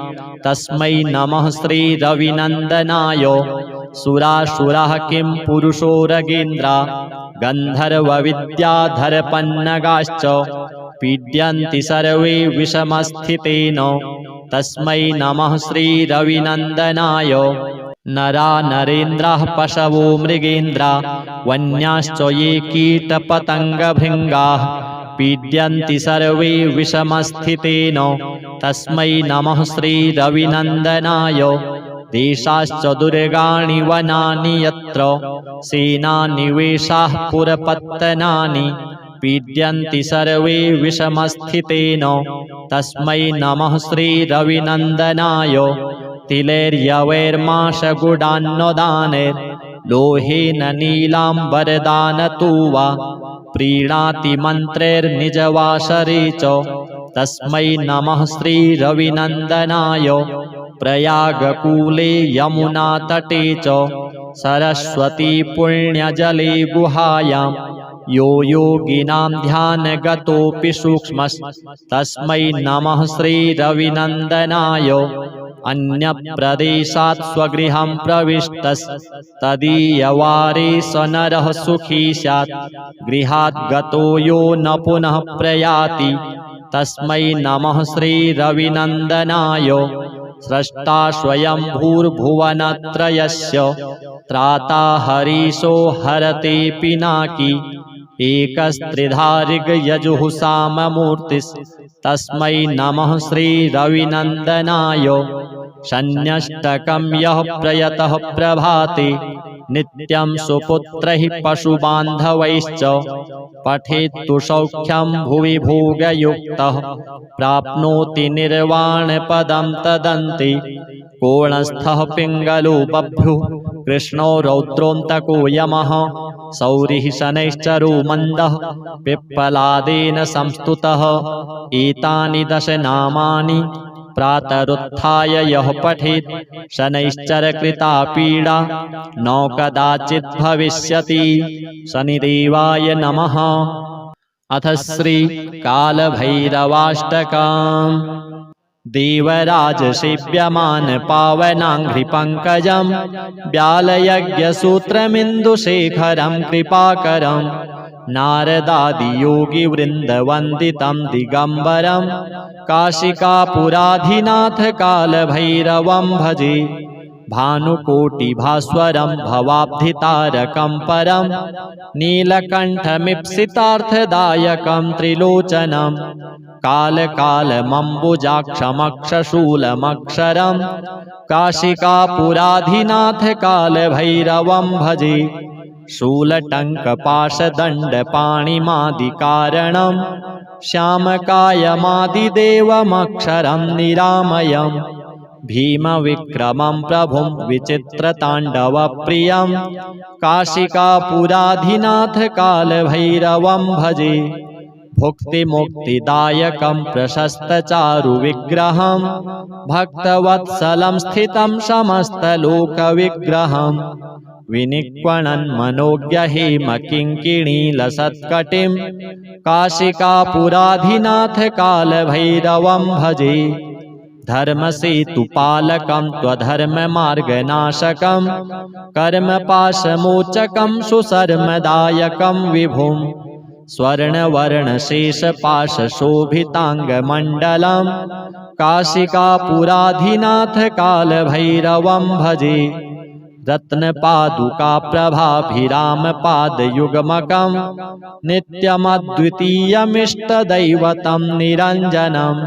तस्मै नमः श्रीरविनन्दनाय। सुरासुरः किं पुरुषोरगेन्द्रा गन्धर्वविद्याधरपन्नगाश्च पीड्यन्ति सर्वे विषमस्थितेन तस्मै नमः श्रीरविनन्दनाय। नरा नरेन्द्राः पशवो मृगेन्द्रा वन्याश्च ये कीटपतङ्गभृङ्गाः पीड्यन्ति सर्वे विषमस्थितेन तस्मै नमः श्रीरविनन्दनाय। देशाश्च दुर्गाणि वनानि यत्र सेनानिवेशाः पुरपत्तनानि पीड्यन्ति सर्वे विषमस्थितेन तस्मै नमः श्रीरविनन्दनाय। तिलैर्यवैर्माशगुडान्नदानैर्लोहेन नीलाम्बरदानतो वा प्रीणाति मन्त्रैर्निजवासरे च तस्मै नमः श्रीरविनन्दनाय। प्रयागकूले यमुनातटे च सरस्वती पुण्यजले गुहायां यो योगिनां ध्यानगतोऽपि सूक्ष्मस्तस्मै नमः श्रीरविनन्दनाय। अन्यप्रदेशात् स्वगृहं प्रविष्टस्तदीयवारे स नरः सुखी स्यात् गृहात् गतो यो न पुनः प्रयाति तस्मै नमः श्रीरविनन्दनाय। स्रष्टा स्वयं भूर्भुवनत्रयस्य त्राता हरीशो हरते पिनाकी एकस्त्रिधारिगयजुः साममूर्तिस्तस्मै नमः श्रीरविनन्दनाय। शन्यष्टकं यः प्रयतः प्रभाते नित्यं सुपुत्रैः पशुबान्धवैश्च पठेत्तु सौख्यं भुवि भोगयुक्तः प्राप्नोति निर्वाणपदं तदन्ते। कोणस्थः पिङ्गलो बभ्रुः कृष्णो रौद्रोऽन्तको यमः सौरिः शनैश्चरो मन्दः पिप्पलादेन संस्तुतः। एतानि दश नामानि प्रातरुत्थाय यः पठेत् शनैश्चरकृता पीडा न कदाचित् भविष्यति। शनिदेवाय नमः। अथ श्री कालभैरवाष्टकम्। देवराज सेव्यमान पावनाङ्घ्रिपङ्कजं व्यालयज्ञसूत्रमिन्दुशेखरं कृपाकरं नारदादियोगिवृन्दवन्दितं दिगम्बरं काशिकापुराधिनाथ कालभैरवं भजे भानुकोटिभास्वरं भवाब्धितारकं परं नीलकण्ठमीप्सितार्थदायकं त्रिलोचनं कालकालमम्बुजाक्षमक्षशूलमक्षरं काशिकापुराधिनाथ कालभैरवं भजे शूलटङ्कपाशदण्डपाणिमादिकारणं श्यामकायमादिदेवमक्षरं निरामयं भीमविक्रमं प्रभुं विचित्रताण्डवप्रियं काशिकापुराधिनाथ कालभैरवं भजे भुक्तिमुक्तिदायकं प्रशस्तचारुविग्रहं भक्तवत्सलं स्थितं समस्तलोकविग्रहं विनिक्वणन् मनोज्ञहेमकिङ्किणीलसत्कटिं काशिकापुराधिनाथ कालभैरवं भजे धर्मसेतुपालकं त्वधर्ममार्गनाशकं कर्मपाशमोचकं सुशर्मदायकं विभुं स्वर्णवर्णशेषपाशशोभिताङ्गमण्डलं काशिकापुराधिनाथ कालभैरवं भजे रत्नपादुकाप्रभाभिरामपादयुग्मकं नित्यमद्वितीयमिष्टदैवतं निरञ्जनं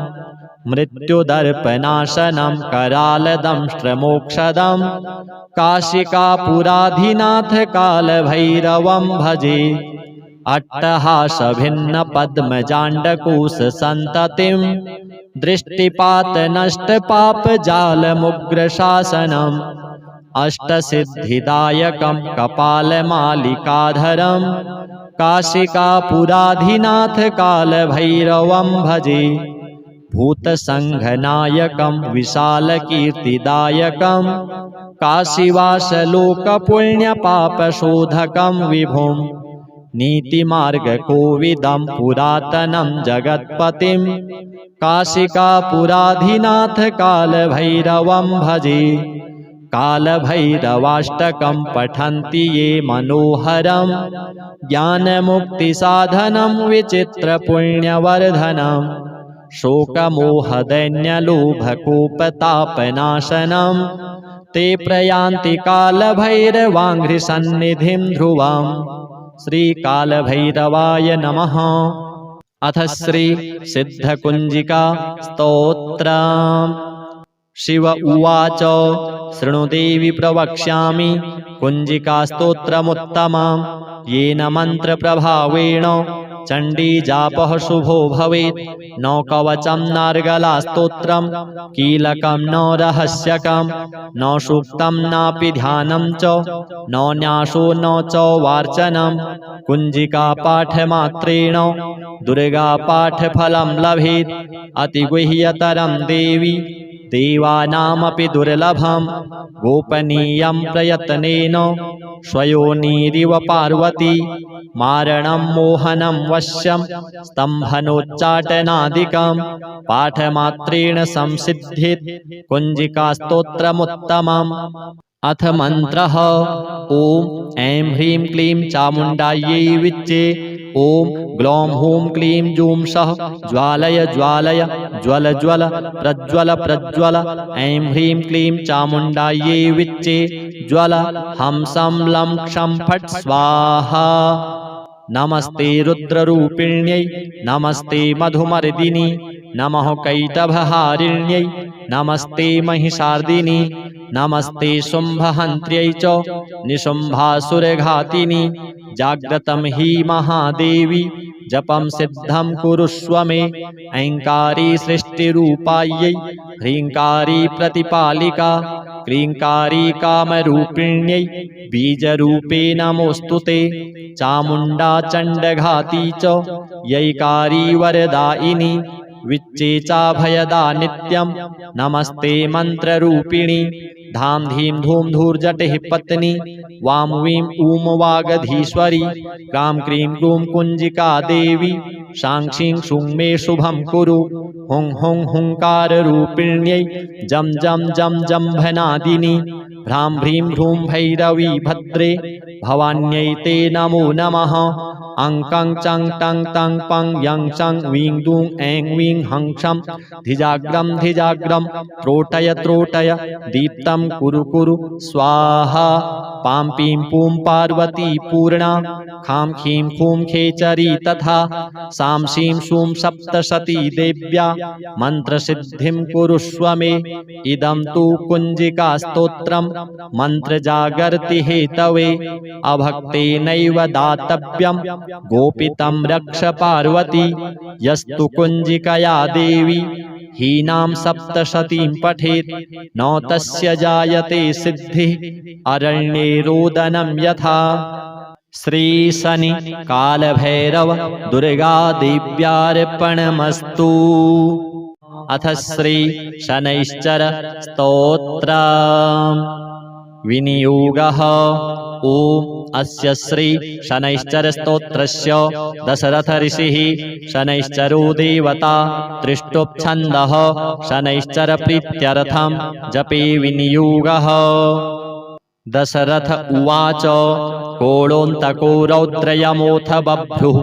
मृत्युदर्पनाशनं करालदंष्ट्रमोक्षदं काशिकापुराधिनाथ कालभैरवं भजे अट्टहासभिन्नपद्मजाण्डकोशसन्ततिं दृष्टिपातनष्टपापजालमुग्रशासनम् अष्टसिद्धिदायकं कपालमालिकाधरं काशिकापुराधिनाथ कालभैरवं भजे भूतसङ्घनायकं विशालकीर्तिदायकं काशीवासलोकपुण्यपापशोधकं विभुं नीतिमार्गकोविदं पुरातनं जगत्पतिं काशिकापुराधिनाथ कालभैरवं भजे कालभैरवाष्टकं पठन्ति ये मनोहरं ज्ञानमुक्तिसाधनं विचित्रपुण्यवर्धनं शोकमोहदैन्यलोभकोपतापनाशनं ते प्रयान्ति कालभैरवाङ्घ्रिसन्निधिं ध्रुवं श्रीकालभैरवाय नमः। अथ श्री सिद्धकुञ्जिका स्तोत्रम्। शिव उवाच शृणु देवि प्रवक्ष्यामि कुञ्जिकास्तोत्रमुत्तमं येन मन्त्रप्रभावेण चण्डीजापः शुभो भवेत् न कवचं नार्गलास्तोत्रं कीलकं न रहस्यकं न सूक्तं नापि ध्यानं च न न्यासो न च वार्चनं कुञ्जिकापाठमात्रेण दुर्गापाठफलं लभेत् अतिगुह्यतरं देवी देवानामपि दुर्लभं गोपनीयं प्रयत्नेन स्वयोनिरिव पार्वती मारणं मोहनं वश्यं स्तम्भनोच्चाटनादिकं पाठमात्रेण संसिद्ध्येत् कुञ्जिकास्तोत्रमुत्तमम्। अथ मन्त्रः ॐ ऐं ह्रीं क्लीं चामुण्डायै विच्चे ॐ ग्लौं हूं क्लीं जूं सः ज्वालय ज्वालय ज्वल ज्वल प्रज्वल प्रज्वल ऐं ह्रीं क्लीं चामुण्डायै विच्चे ज्वल हं सं लं क्षं फट् स्वाहा। नमस्ते रुद्ररूपिण्यै नमस्ते मधुमर्दिनी नमः कैटभहारिण्यै नमस्ते महिषार्दिनी नमस्ते शुम्भहन्त्र्यै च निशुम्भासुरघातिनी जाग्रतं हि महादेवी जपं सिद्धं कुरुष्व मे ऐङ्कारी सृष्टिरूपायै ह्रीङ्कारी प्रतिपालिका क्लीङ्कारी कामरूपिण्यै बीजरूपे नमोऽस्तु ते चामुण्डा चण्डघाती च यैकारी वरदायिनी विच्चे चाभयदा नित्यं नमस्ते मन्त्ररूपिणी धाम धीम धूम धूर्जटिः पत्नी वां वीं ऊं वागधीश्वरी क्रां क्रीं क्रूं कुञ्जिका देवी साक्षीं शुं मे शुभं कुरु हुं हुं हुंकाररूपिण्यै जं जं जं जम्भनादिनी भ्रां भ्रीं भ्रूं भैरवी भद्रे भवान्यै ते नमो नमः। अं कं चं टं तं पं यं चं वीं दूं ऐं वीं हं क्षं धिजाग्रं धिजाग्रं त्रोटय त्रोटय दीप्तं कुरु कुरु स्वाहा। पां पीं पूं पार्वती पूर्णा खां खीं खूं खेचरी तथा सां शीं शूं सप्तशती देव्या मन्त्रसिद्धिं कुरुष्व मे। इदं तु कुञ्जिका स्तोत्रं मन्त्रजागर्ति हेतवे अभक्तेनैव दातव्यं गोपितं रक्ष पार्वती। यस्तु कुञ्जिकया देवी हीनां सप्तशतीं पठेत् न तस्य जायते सिद्धिः अरण्ये रोदनं यथा। श्री शनि कालभैरव दुर्गा देव्यार्पणमस्तु। अथ श्री शनैश्चर स्तोत्र विनियोगः। ओम अस्य श्री शनैश्चर स्तोत्रस्य दशरथ ऋषिः शनैश्चरो देवता त्रिष्टुप्छन्दः शनैश्चर प्रीत्यर्थं जपे विनियोगः। दशरथ उवाच कोळोऽन्तको रौद्रयमोऽथ बभ्रुः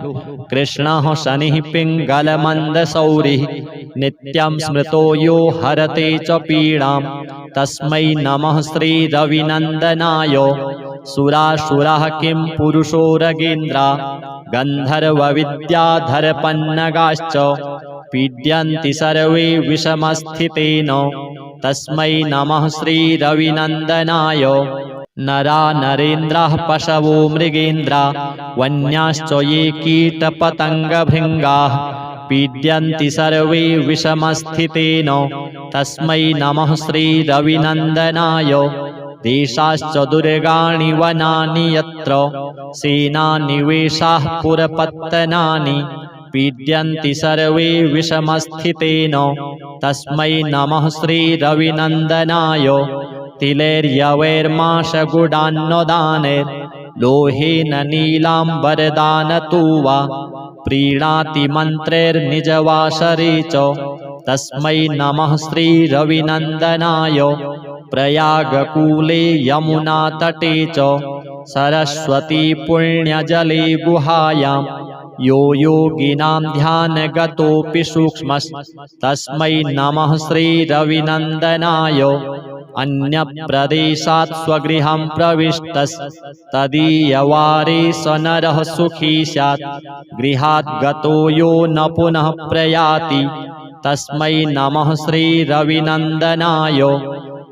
कृष्णः शनिः पिङ्गलमन्दशौरिः नित्यं स्मृतो यो हरते च पीडां तस्मै नमः श्रीरविनन्दनाय। सुरासुरः किं पुरुषो रगेन्द्रा गन्धर्वविद्याधरपन्नगाश्च पीड्यन्ति सर्वे विषमस्थितेन तस्मै नमः श्रीरविनन्दनाय। नरा नरेन्द्राः पशवो मृगेन्द्रा वन्याश्च ये कीटपतङ्गभृङ्गाः पीड्यन्ति सर्वे विषमस्थितेन तस्मै नमः श्रीरविनन्दनाय। देशाश्च दुर्गाणि वनानि यत्र सेनानिवेशाः पुरपत्तनानि पीड्यन्ति सर्वे विषमस्थितेन तस्मै नमः श्रीरविनन्दनाय। तिलैर्यवैर्माशगुडान्नदानैर्लोहेन नीलाम्बरदानतो वा प्रीणाति मन्त्रैर्निजवासरे च तस्मै नमः श्रीरविनन्दनाय। प्रयागकूले यमुनातटे च सरस्वती पुण्यजले गुहायां यो योगिनां ध्यानगतोऽपि सूक्ष्मस्तस्मै नमः श्रीरविनन्दनाय। अन्यप्रदेशात् स्वगृहं प्रविष्टस्तदीयवारे स नरः सुखी स्यात् गृहात् गतो यो न पुनः प्रयाति तस्मै नमः श्रीरविनन्दनाय।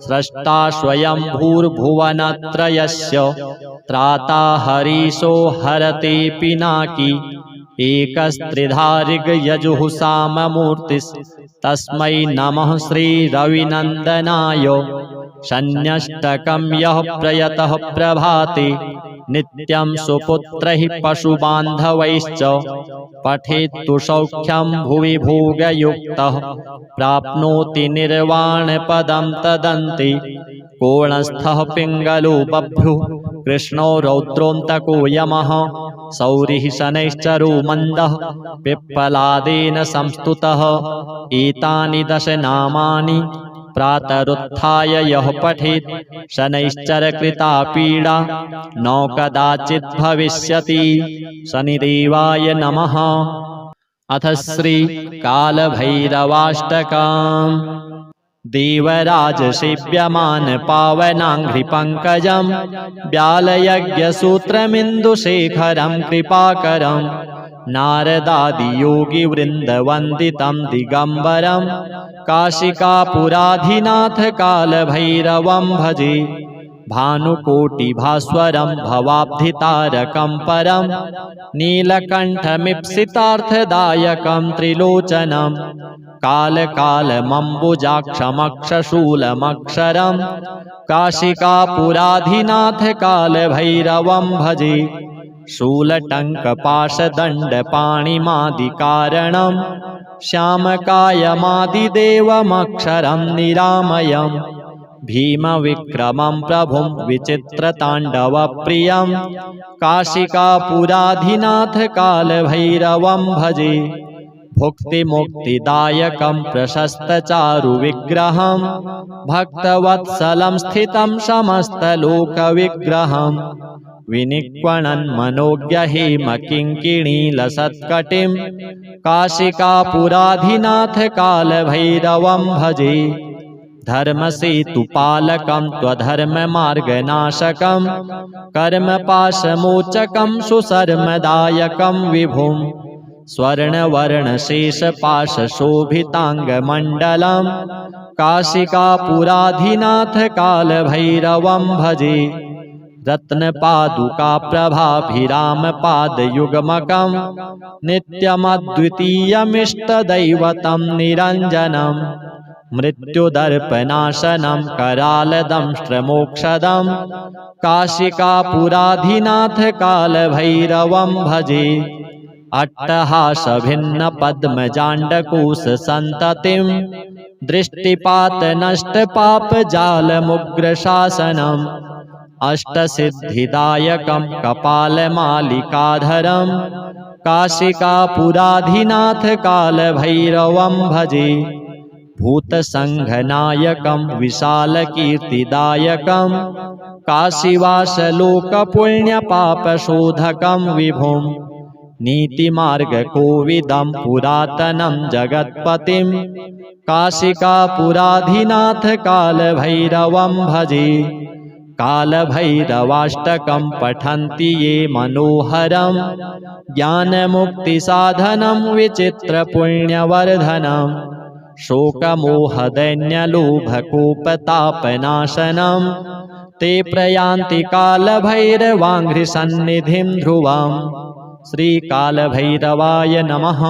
स्रष्टा स्वयं भूर्भुवनत्रयस्य त्राता हरीशो हरते पिनाकी एकस्त्रिधारिगयजुः साममूर्तिस्तस्मै नमः श्रीरविनन्दनाय। शन्यष्टकं यः प्रयतः प्रभाते नित्यं सुपुत्रैः पशुबान्धवैश्च पठेत्तु सौख्यं भुवि भोगयुक्तः प्राप्नोति निर्वाणपदं तदन्ते। कोणस्थः पिङ्गलो बभ्रुः कृष्णो रौद्रोऽन्तको यमः सौरिः शनैश्चरो मन्दः पिप्पलादेन संस्तुतः। एतानि दश नामानि प्रातरुत्थाय यः पठेत् शनैश्चरकृता पीडा न कदाचित् भविष्यति। शनिदेवाय नमः। अथ श्री कालभैरवाष्टकम्। देवराज सेव्यमान पावनाङ्घ्रिपङ्कजं व्यालयज्ञसूत्रमिन्दुशेखरं कृपाकरं नारदादियोगिवृन्दवन्दितं दिगम्बरं काशिकापुराधिनाथ कालभैरवं भजे। भानुकोटिभास्वरं भवाब्धितारकं परं नीलकण्ठमीप्सितार्थदायकं त्रिलोचनं कालकालमम्बुजाक्षमक्षशूलमक्षरं काशिकापुराधिनाथ कालभैरवं भजे। शूलटङ्कपाशदण्डपाणिमादिकारणं श्यामकायमादिदेवमक्षरं निरामयं भीमविक्रमं प्रभुं विचित्रताण्डवप्रियं काशिकापुराधिनाथ कालभैरवं भजे। भुक्तिमुक्तिदायकं प्रशस्तचारुविग्रहं भक्तवत्सलं स्थितं समस्तलोकविग्रहं विनिक्वणन् मनोज्ञहेमकिङ्किणीलसत्कटिं काशिकापुराधिनाथ कालभैरवं भजे। धर्मसेतुपालकं त्वधर्ममार्गनाशकं कर्मपाशमोचकं सुशर्मदायकं विभुं स्वर्णवर्णशेषपाशशोभिताङ्गमण्डलं काशिकापुराधिनाथ कालभैरवं भजे। रत्नपादुकाप्रभाभिरामपादयुग्मकं नित्यमद्वितीयमिष्टदैवतं निरञ्जनं मृत्युदर्पनाशनं करालदंष्ट्रमोक्षदं काशिकापुराधिनाथ कालभैरवं भजे। अट्टहासभिन्नपद्मजाण्डकोशसन्ततिं दृष्टिपातनष्टपापजालमुग्रशासनम् अष्टसिद्धिदायकं कपालमालिकाधरं काशिकापुराधिनाथ कालभैरवं भजे। भूतसङ्घनायकं विशालकीर्तिदायकं काशीवासलोकपुण्यपापशोधकं विभुं नीतिमार्गकोविदं पुरातनं जगत्पतिं काशिकापुराधिनाथ कालभैरवं भजे। कालभैरवाष्टकं पठन्ति ये मनोहरं ज्ञानमुक्तिसाधनं विचित्रपुण्यवर्धनं शोकमोहदैन्यलोभकोपतापनाशनं ते प्रयान्ति कालभैरवाङ्घ्रिसन्निधिं ध्रुवम्। श्रीकालभैरवाय नमः।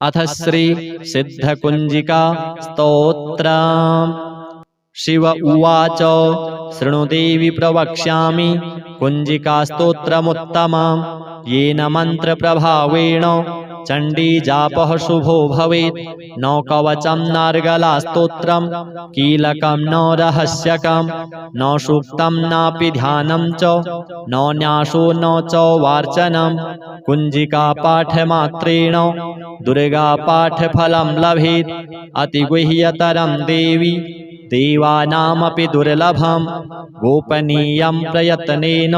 अथ श्री सिद्धकुञ्जिका स्तोत्रम्। शिव उवाच शृणु देवि प्रवक्ष्यामि कुञ्जिकास्तोत्रमुत्तमं येन मन्त्रप्रभावेण चण्डीजापः शुभो भवेत्। न कवचं नार्गलास्तोत्रं कीलकं न रहस्यकं न सूक्तं नापि ध्यानं च न न्यासो न च वार्चनं कुञ्जिकापाठमात्रेण दुर्गापाठफलं लभेत्। अतिगुह्यतरं देवी देवानामपि दुर्लभं गोपनीयं प्रयत्नेन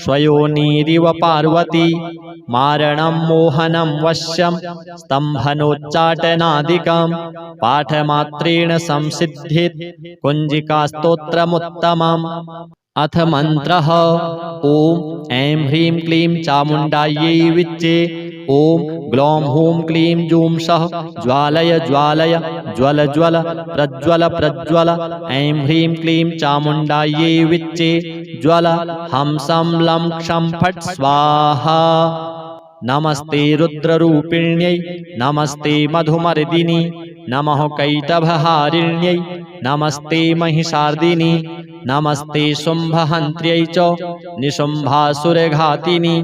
स्वयोनिरिव पार्वती मारणं मोहनं वश्यं स्तम्भनोच्चाटनादिकं पाठमात्रेण संसिद्ध्येत् कुञ्जिकास्तोत्रमुत्तमम्। अथ मन्त्रः ॐ ऐं ह्रीं क्लीं चामुण्डायै विच्चे ॐ ग्लौं हूं क्लीं जूं सः ज्वालय ज्वालय ज्वल ज्वल प्रज्वल प्रज्वल ऐं ह्रीं क्लीं चामुण्डायै विच्चे ज्वल हं सं लं क्षं फट् स्वाहा। नमस्ते रुद्ररूपिण्यै नमस्ते मधुमर्दिनी नमः कैटभहारिण्यै नमस्ते महिषार्दिनी नमस्ते शुम्भहन्त्र्यै च निशुम्भासुरघातिनी।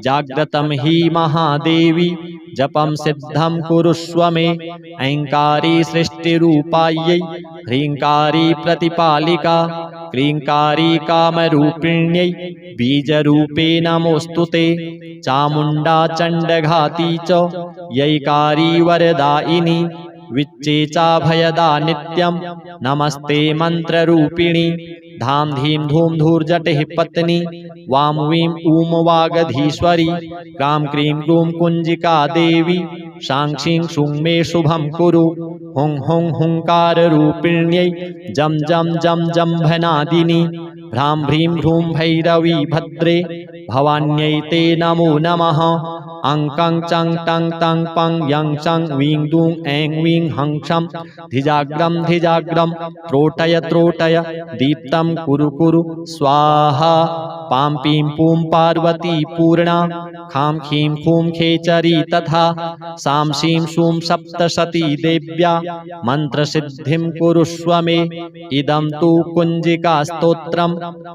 जाग्रतं हि महादेवी जपं सिद्धं कुरुष्व मे ऐङ्कारी सृष्टिरूपायै ह्रीङ्कारी प्रतिपालिका क्लीङ्कारी कामरूपिण्यै बीजरूपे नमोऽस्तु ते। चामुण्डा चण्डघाती च यैकारी वरदायिनी विच्चे चाभयदा नित्यं नमस्ते मन्त्ररूपिणी। धाम धीं धूम धूर्जटिः पत्नी वां वीं ऊं वागधीश्वरी क्रां क्रीं क्रूं कुञ्जिका देवी साक्षीं क्षुं मे शुभं कुरु। हुं हुं हुङ्काररूपिण्यै जं जं जं जम्भनादिनी भ्रां भ्रीं भ्रूं भैरवी भद्रे भवान्यै ते नमो नमः। अं कं चं टं तं पं यं चं वीं दूं ऐं वीं हं क्षं धिजाग्रं धिजाग्रं त्रोटय त्रोटय दीप्तं कुरु कुरु स्वाहा। पां पीं पूं पार्वती पूर्णा खां खीं खूं खेचरी तथा सां शीं शूं सप्तशती देव्या मन्त्रसिद्धिं कुरुष्व मे। इदं तु कुञ्जिकास्तोत्रं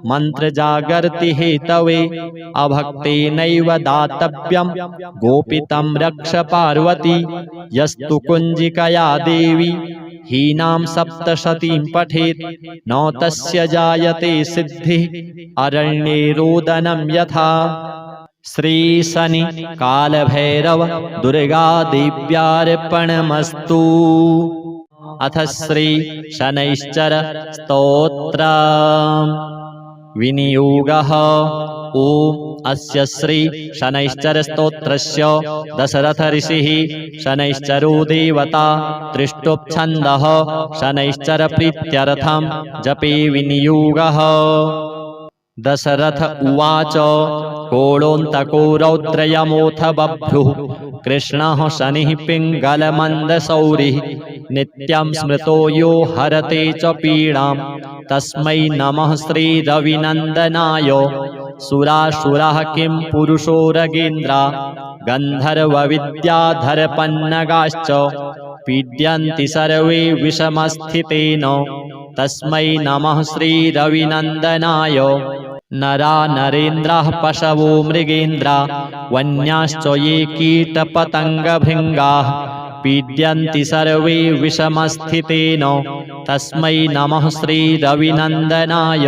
मन्त्रजागर्ति हेतवे अभक्तेनैव दातव्यं गोपितं रक्ष पार्वती। यस्तु कुञ्जिकया देवी हीनां सप्तशतीं पठेत् न तस्य जायते सिद्धिः अरण्ये रोदनं यथा। श्री शनि कालभैरव दुर्गादेव्यार्पणमस्तु। अथ श्री शनैश्चर स्तोत्र विनियोगः। ओम अस्य श्री शनैश्चर स्तोत्रस्य दशरथ ऋषिः शनैश्चरो देवता त्रिष्टुप्छन्दः शनैश्चर प्रीत्यर्थं जपे विनियोगः। दशरथ उवाच कोलोऽन्तको रौद्रयमोऽथ बभ्रुः कृष्णः शनिः पिङ्गलमन्दशौरिः नित्यं स्मृतो यो हरते च पीडां तस्मै नमः श्रीरविनन्दनाय। सुरासुराः किं पुरुषोरगेन्द्रा गन्धर्वविद्याधरपन्नगाश्च पीड्यन्ति सर्वे विषमस्थितेन तस्मै नमः श्रीरविनन्दनाय। नरा नरेन्द्राः पशवो मृगेन्द्रा वन्याश्च ये कीटपतङ्गभृङ्गाः पीड्यन्ति सर्वे विषमस्थितेन तस्मै नमः श्रीरविनन्दनाय।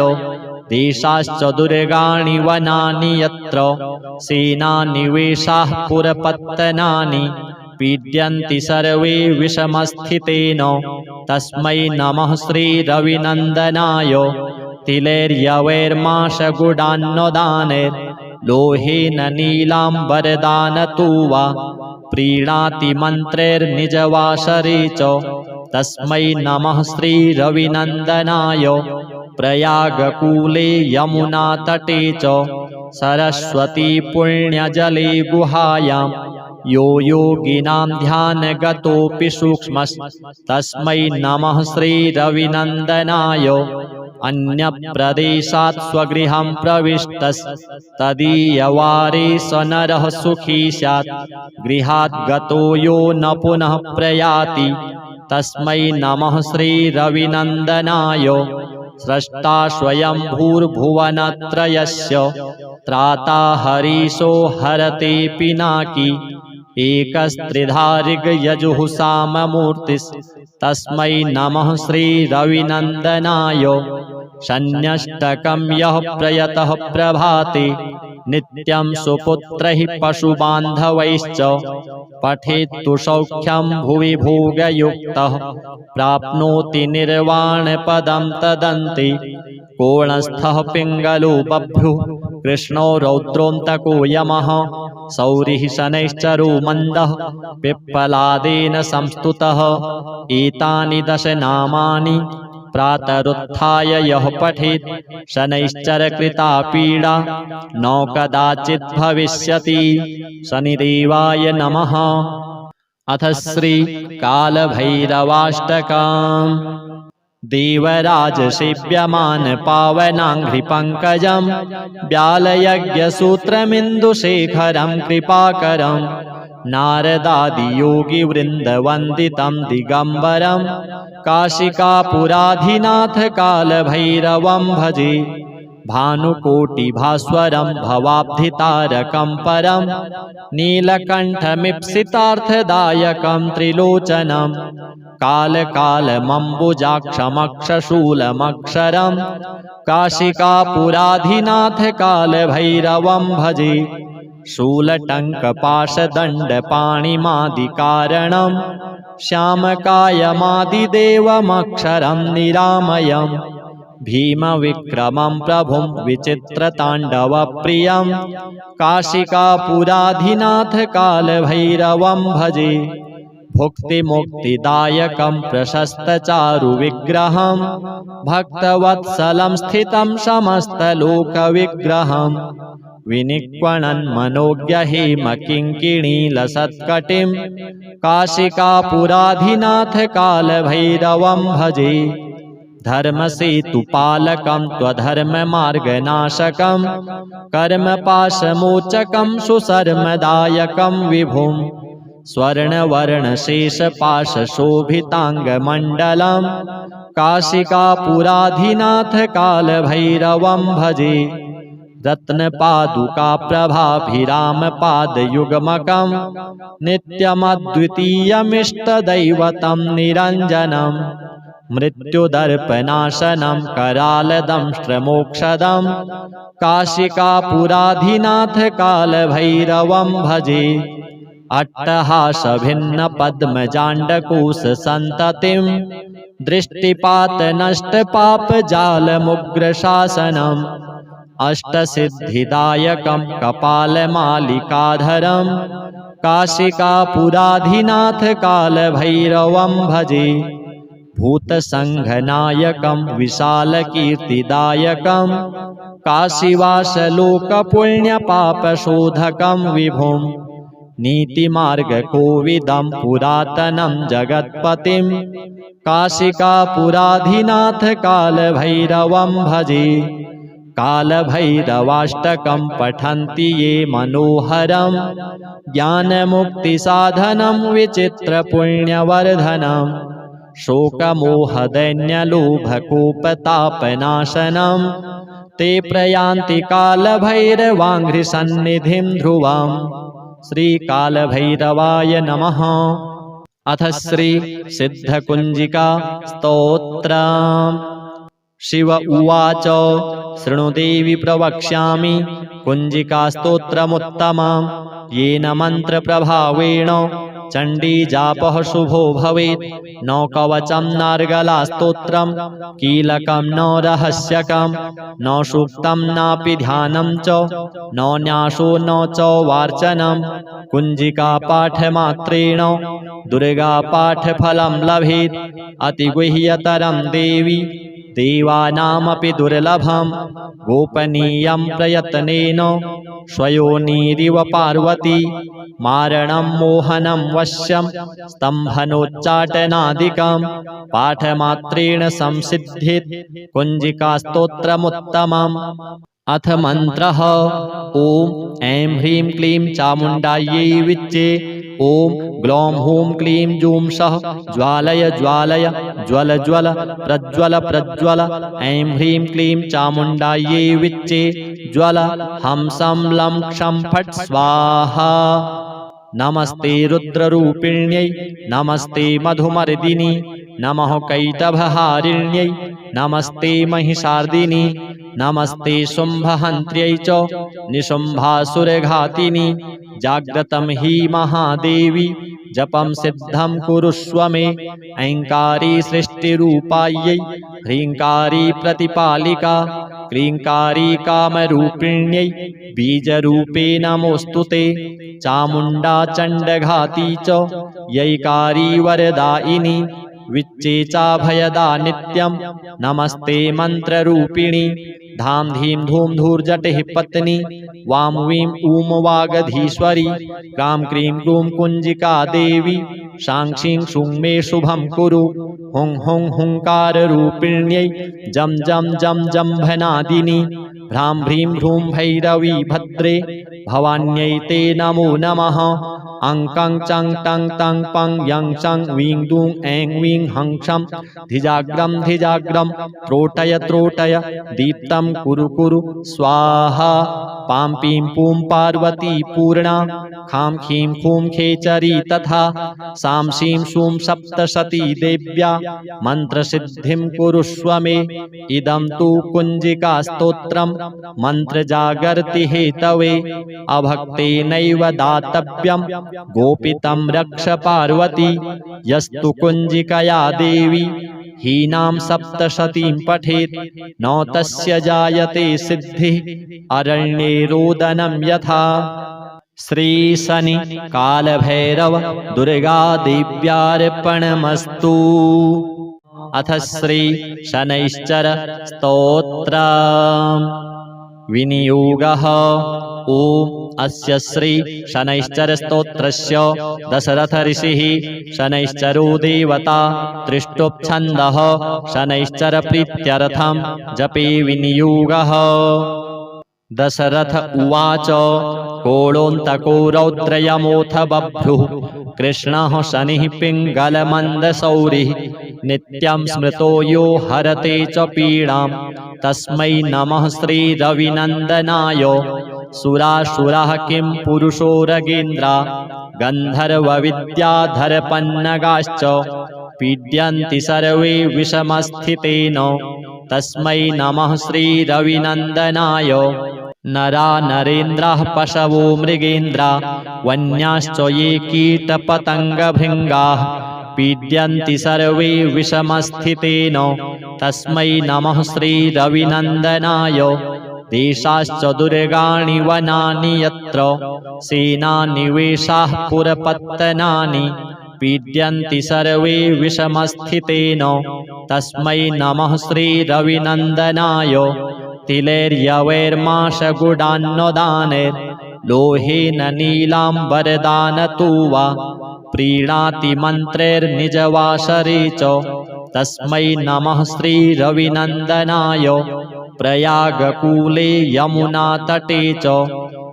देशाश्च दुर्गाणि वनानि यत्र सेनानिवेशाः पुरपत्तनानि पीड्यन्ति सर्वे विषमस्थितेन तस्मै नमः श्रीरविनन्दनाय। तिलैर्यवैर्माशगुडान्नदानैर्लोहेन नीलाम्बरदानतो वा प्रीणाति मन्त्रैर्निजवासरे च तस्मै नमः श्रीरविनन्दनाय। प्रयागकूले यमुनातटे च सरस्वती पुण्यजले गुहायां यो योगिनां ध्यानगतोऽपि सूक्ष्मस्तस्मै नमः श्रीरविनन्दनाय। अन्यप्रदेशात् स्वगृहं प्रविष्टस्तदीयवारे स नरः सुखी स्यात् गृहात् गतो यो न पुनः प्रयाति तस्मै नमः श्रीरविनन्दनाय। स्रष्टा स्वयंभूर्भुवनत्रयस्य त्राता हरीशो हरते पिनाकी एकस्त्रिधारिगयजुः साममूर्तिस्तस्मै नमः श्रीरविनन्दनाय। शन्यष्टकं यः प्रयतः प्रभाते नित्यं सुपुत्रैः पशुबान्धवैश्च पठेत्तु सौख्यं भुवि भोगयुक्तः प्राप्नोति निर्वाणपदं तदन्ते। कोणस्थः पिङ्गलो बभ्रुः कृष्णो रौद्रोऽन्तको यमः सौरिः शनैश्चरो मन्दः पिप्पलादेन संस्तुतः। एतानि दश नामानि प्रातरुत्थाय यः पठेत् शनैश्चरकृता पीडा न कदाचित् भविष्यति। शनिदेवाय नमः। अथ श्री कालभैरवाष्टकम्। देवराजसेव्यमान पावनाङ्घ्रिपङ्कजं व्यालयज्ञसूत्रमिन्दुशेखरं कृपाकरं नारदादियोगिवृन्दवन्दितं दिगम्बरं काशिकापुराधिनाथ कालभैरवं भजे। भानुकोटिभास्वरं भवाब्धितारकं परं नीलकण्ठमीप्सितार्थदायकं त्रिलोचनं कालकालमम्बुजाक्षमक्षशूलमक्षरं काशिकापुराधिनाथ कालभैरवं भजे। शूलटङ्कपाशदण्डपाणिमादिकारणं श्यामकायमादिदेवमक्षरं निरामयम् भीमविक्रमं प्रभुं विचित्रताण्डवप्रियं काशिकापुराधिनाथ कालभैरवं भजे। भुक्तिमुक्तिदायकं प्रशस्तचारुविग्रहं भक्तवत्सलं स्थितं समस्तलोकविग्रहं विनिक्वणन् मनोज्ञहेमकिङ्किणीलसत्कटिं काशिकापुराधिनाथ कालभैरवं भजे। धर्मसेतुपालकं त्वधर्ममार्गनाशकं कर्मपाशमोचकं सुशर्मदायकं विभुं स्वर्णवर्णशेषपाशशोभिताङ्गमण्डलं काशिकापुराधिनाथ कालभैरवं भजे। रत्नपादुकाप्रभाभिरामपादयुग्मकं नित्यमद्वितीयमिष्टदैवतं निरञ्जनं मृत्युदर्पनाशनं करालदंष्ट्रमोक्षदं काशिकापुराधिनाथ कालभैरवं भजे। अट्टहासभिन्नपद्मजाण्डकोशसन्ततिं दृष्टिपातनष्टपापजालमुग्रशासनम् अष्टसिद्धिदायकं कपालमालिकाधरं काशिकापुराधिनाथ कालभैरवं भजे। भूतसङ्घनायकं विशालकीर्तिदायकं काशीवासलोकपुण्यपापशोधकं विभुं नीतिमार्गकोविदं पुरातनं जगत्पतिं काशिकापुराधिनाथ कालभैरवं भजे। कालभैरवाष्टकं पठन्ति ये मनोहरं ज्ञानमुक्तिसाधनं विचित्रपुण्यवर्धनं शोकमोहदैन्यलोभकोपतापनाशनं ते प्रयान्ति कालभैरवाङ्घ्रिसन्निधिं ध्रुवम्। श्रीकालभैरवाय नमः। अथ श्री सिद्धकुञ्जिका स्तोत्रम्। शिव उवाच शृणु देवि प्रवक्ष्यामि कुञ्जिकास्तोत्रमुत्तमं येन मन्त्रप्रभावेण चण्डीजापः शुभो भवेत्। न कवचं नार्गलास्तोत्रं कीलकं न रहस्यकं न सूक्तं नापि ध्यानं च न न्यासो न च वार्चनं कुञ्जिकापाठमात्रेण दुर्गापाठफलं लभेत्। अतिगुह्यतरं देवी देवानामपि दुर्लभं गोपनीयं प्रयत्नेन स्वयोनिरिव पार्वती मारणं मोहनं वश्यं स्तम्भनोच्चाटनादिकं पाठमात्रेण संसिद्धित् कुञ्जिकास्तोत्रमुत्तमम्। अथ मन्त्रः ॐ ऐं ह्रीं क्लीं चामुण्डायै विच्चे ॐ ग्लौं हूं क्लीं जूं सः ज्वालय ज्वालय ज्वल ज्वल प्रज्वल प्रज्वल। ऐं ह्रीं क्लीं चामुण्डायै विच्चे ज्वल हं सं लं क्षं फट् स्वाहा। नमस्ते रुद्ररूपिण्यै नमस्ते मधुमर्दिनी नमः कैटभहारिण्यै नमस्ते महिषार्दिनी नमस्ते शुम्भहन्त्र्यै च निशुम्भासुरघातिनी। जाग्रतं हि महादेवी जपं सिद्धं कुरुष्व मे। ऐङ्कारी सृष्टिरूपायै ह्रीङ्कारी प्रतिपालिका क्लीङ्कारी कामरूपिण्यै बीजरूपे नमोऽस्तु ते। चामुण्डा चण्डघाती च यैकारी वरदायिनी विच्चे चाभयदा नित्यं नमस्ते मन्त्ररूपिणी। धाम धीं धूम धूर्जटिः पत्नी वां वीं ऊं वागधीश्वरी क्रां क्रीं क्रूं कुञ्जिका देवी साक्षीं क्षुं मे शुभं कुरु। हुं हुं हुंकाररूपिण्यै जं जं जं जम्भनादिनी भ्रां भ्रीं भ्रूं भैरवी भद्रे भवान्यै ते नमो नमः। अं कं चं टं तं पं यं चं वीं दूं ऐं वीं हं क्षं धिजाग्रं धिजाग्रं त्रोटय त्रोटय दीप्तं कुरु कुरु स्वाहा। पां पीं पूं पार्वती पूर्णा खां खीं खूं खेचरी तथा सां शीं शूं सप्तशती देव्या मन्त्रसिद्धिं कुरुष्व मे। इदं तु कुञ्जिकास्तोत्रं मन्त्रजागर्ति हेतवे अभक्तेनैव दातव्यं गोपितं रक्ष पार्वती। यस्तु कुञ्जिकया देवी हीनां सप्तशतीं पठेत् न तस्य जायते सिद्धिः अरण्ये रोदनं यथा। श्री शनि कालभैरव दुर्गा देव्यार्पणमस्तु। अथ श्री शनैश्चर स्तोत्रम्। विनियोगः ॐ अस्य श्री शनैश्चर स्तोत्रस्य दशरथ ऋषिः शनैश्चरो देवता त्रिष्टुप्छन्दः शनैश्चर प्रीत्यर्थं जपे विनियोगः। दशरथ उवाच कोडोऽन्तको रौद्रयमोऽथ बभ्रुः कृष्णः शनिः पिङ्गलमन्दशौरिः नित्यं स्मृतो यो हरते च पीडां तस्मै नमः श्रीरविनन्दनाय। सुरासुरः किं पुरुषो रगेन्द्रा गन्धर्वविद्याधरपन्नगाश्च पीड्यन्ति सर्वे विषमस्थितेन तस्मै नमः श्रीरविनन्दनाय। नरा नरेन्द्राः पशवो मृगेन्द्रा वन्याश्च ये कीटपतङ्गभृङ्गाः पीड्यन्ति सर्वे विषमस्थितेन तस्मै नमः श्रीरविनन्दनाय। देशाश्च दुर्गाणि वनानि यत्र सेनानिवेशाः पुरपत्तनानि पीड्यन्ति सर्वे विषमस्थितेन तस्मै नमः श्रीरविनन्दनाय। तिलैर्यवैर्माशगुडान्नदानैर्लोहेन नीलाम्बरदानतो वा प्रीणाति मन्त्रैर्निजवासरे च तस्मै नमः श्रीरविनन्दनाय। प्रयागकूले यमुनातटे च